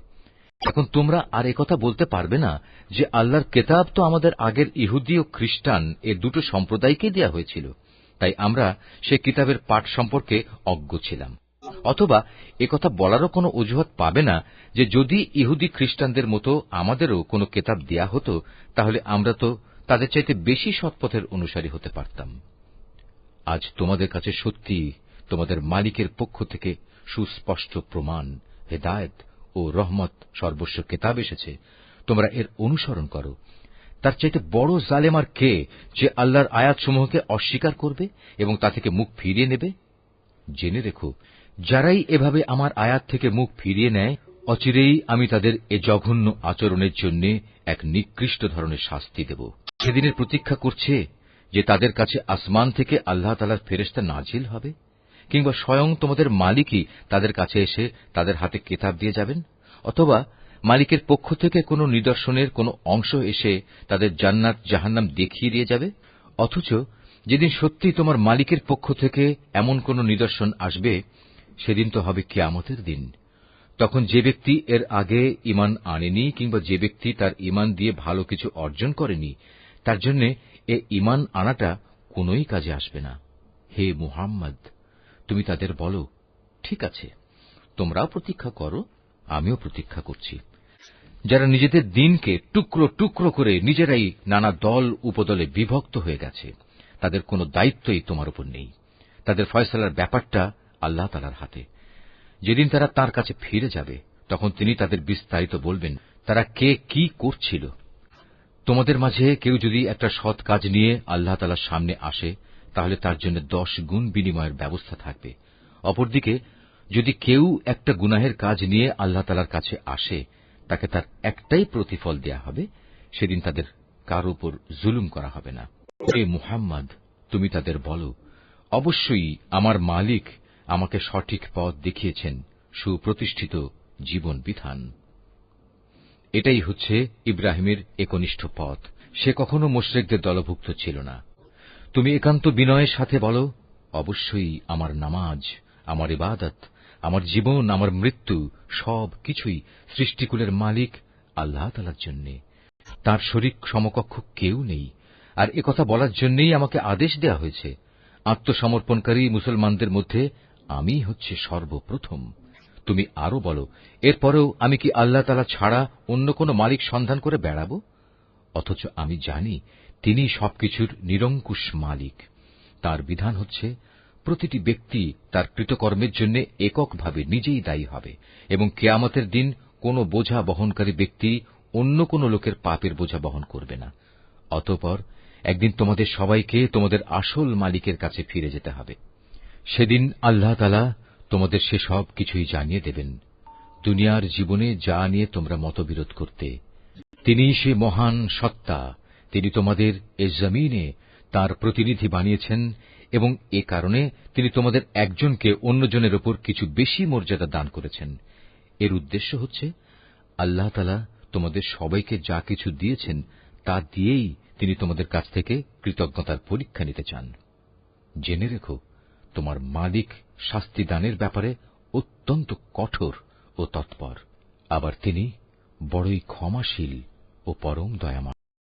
S1: এখন তোমরা আর একথা বলতে পারবে না যে আল্লাহর কিতাব তো আমাদের আগের ইহুদি ও খ্রিস্টান এ দুটো সম্প্রদায়কেই দেয়া হয়েছিল, তাই আমরা সে কিতাবের পাঠ সম্পর্কে অজ্ঞ ছিলাম। অথবা একথা বলারও কোনো অজুহাত পাবে না যে যদি ইহুদি খ্রিস্টানদের মতো আমাদেরও কোনো কিতাব দেয়া হতো তাহলে আমরা তো তাদের চাইতে বেশি সৎপথের অনুসারী হতে পারতাম। আজ তোমাদের কাছে সত্যি তোমাদের মালিকের পক্ষ থেকে সুস্পষ্ট প্রমাণ, হেদায়েত ও রহমত সর্বস্ব কিতাব এসেছে। তোমরা এর অনুসরণ করো। তার চাইতে বড় জালেম আর কে, যে আল্লাহর আয়াতসমূহকে অস্বীকার করবে এবং তা থেকে মুখ ফিরিয়ে নেবে? জেনে রেখো, যারাই এভাবে আমার আয়াত থেকে মুখ ফিরিয়ে নেয়, অচিরেই আমি তাদের এ জঘন্য আচরণের জন্য এক নিকৃষ্ট ধরনের শাস্তি দেব। সেদিনের প্রতীক্ষা করছে যে তাদের কাছে আসমান থেকে আল্লাহ তাআলার ফেরেশতা নাজিল হবে, কিংবা স্বয়ং তোমাদের মালিকই তাদের কাছে এসে তাদের হাতে কিতাব দিয়ে যাবেন, অথবা মালিকের পক্ষ থেকে কোনো নিদর্শনের কোনো অংশ এসে তাদের জান্নাত জাহান্নাম দেখিয়ে দিয়ে যাবে। অথচ যেদিন সত্যিই তোমার মালিকের পক্ষ থেকে এমন কোনো নিদর্শন আসবে, সেদিন তো হবে কিয়ামতের দিন। তখন যে ব্যক্তি এর আগে ঈমান আনেনি কিংবা যে ব্যক্তি তার ঈমান দিয়ে ভালো কিছু অর্জন করেনি, তার জন্য এ ঈমান আনাটা কোনোই কাজে আসবে না। হে মুহাম্মদ, তুমি তাদের বলো, ঠিক আছে, তোমরাও প্রতীক্ষা করো, আমিও প্রতীক্ষা করছি। যারা নিজেদের দ্বীনকে টুকরো টুকরো করে নিজেরাই নানা দল উপদলে বিভক্ত হয়ে গেছে, তাদের কোনো দায়িত্বই তোমার উপর নেই। তাদের ফয়সালার ব্যাপারটা আল্লাহ তাআলার হাতে। যেদিন তারা তাঁর কাছে ফিরে যাবে, তখন তিনি তাদের বিস্তারিত বলবেন তারা কে কি করছিল। তোমাদের মাঝে কেউ যদি একটা সৎ কাজ নিয়ে আল্লাহ তাআলার সামনে আসে, তাহলে তার জন্য 10 গুণ বিনিময়ের ব্যবস্থা থাকবে। অপরদিকে যদি কেউ একটা গুনাহের কাজ নিয়ে আল্লাহ তাআলার কাছে আসে, তাকে তার একটাই প্রতিফল দেয়া হবে। সেদিন তাদের কারো উপর জুলুম করা হবে না। হে মুহাম্মদ, তুমি তাদের বলো, অবশ্যই আমার মালিক আমাকে সঠিক পথ দেখিয়েছেন, সুপ্রতিষ্ঠিত জীবন বিধান। এটাই হচ্ছে ইব্রাহিমের একনিষ্ঠ পথ। সে কখনো মুশরিকদের দলভুক্ত ছিল না। তুমি একান্ত বিনয়ের সাথে বলো, অবশ্যই আমার নামাজ, আমার ইবাদত, আমার জীবন, আমার মৃত্যু সব কিছুই সৃষ্টিকুলের মালিক আল্লাহ তাআলার জন্য। তাঁর শরীক সমকক্ষ কেউ নেই। আর একথা বলার জন্যই আমাকে আদেশ দেয়া হয়েছে। আত্মসমর্পণকারী মুসলমানদের মধ্যে আমি হচ্ছে সর্বপ্রথম। তুমি আরো বলো, এরপরেও আমি কি আল্লাহ তাআলা ছাড়া অন্য কোন মালিক সন্ধান করে বেড়াবো? অথচ আমি জানি তিনি সবকিছুর নিরঙ্কুশ মালিক। তার বিধান হচ্ছে প্রতিটি ব্যক্তি তার কৃতকর্মের জন্য এককভাবে নিজেই দায়ী হবে এবং কিয়ামতের দিন কোনো বোঝা বহনকারী ব্যক্তি অন্য কোনো লোকের পাপের বোঝা বহন করবে না। অতঃপর একদিন তোমাদের সবাইকে তোমাদের আসল মালিকের কাছে ফিরে যেতে হবে। সেদিন আল্লাহ তাআলা তোমাদের সে সব কিছুই জানিয়ে দেবেন। দুনিয়ার জীবনে যা নিয়ে তোমরা মতবিরোধ করতে, তিনিই সে মহান সত্তা। তিনি তোমাদের এ জমিনে তাঁর প্রতিনিধি বানিয়েছেন এবং এ কারণে তিনি তোমাদের একজনকে অন্যজনের উপর কিছু বেশি মর্যাদা দান করেছেন। এর উদ্দেশ্য হচ্ছে আল্লাহ তাআলা তোমাদের সবাইকে যা কিছু দিয়েছেন তা দিয়েই তিনি তোমাদের কাছ থেকে কৃতজ্ঞতার পরীক্ষা নিতে চান। জেনে রেখো, তোমার মালিক শাস্তি দানের ব্যাপারে অত্যন্ত কঠোর ও তৎপর। আবার তিনি বড়ই ক্ষমাশীল ও পরম দয়াময়।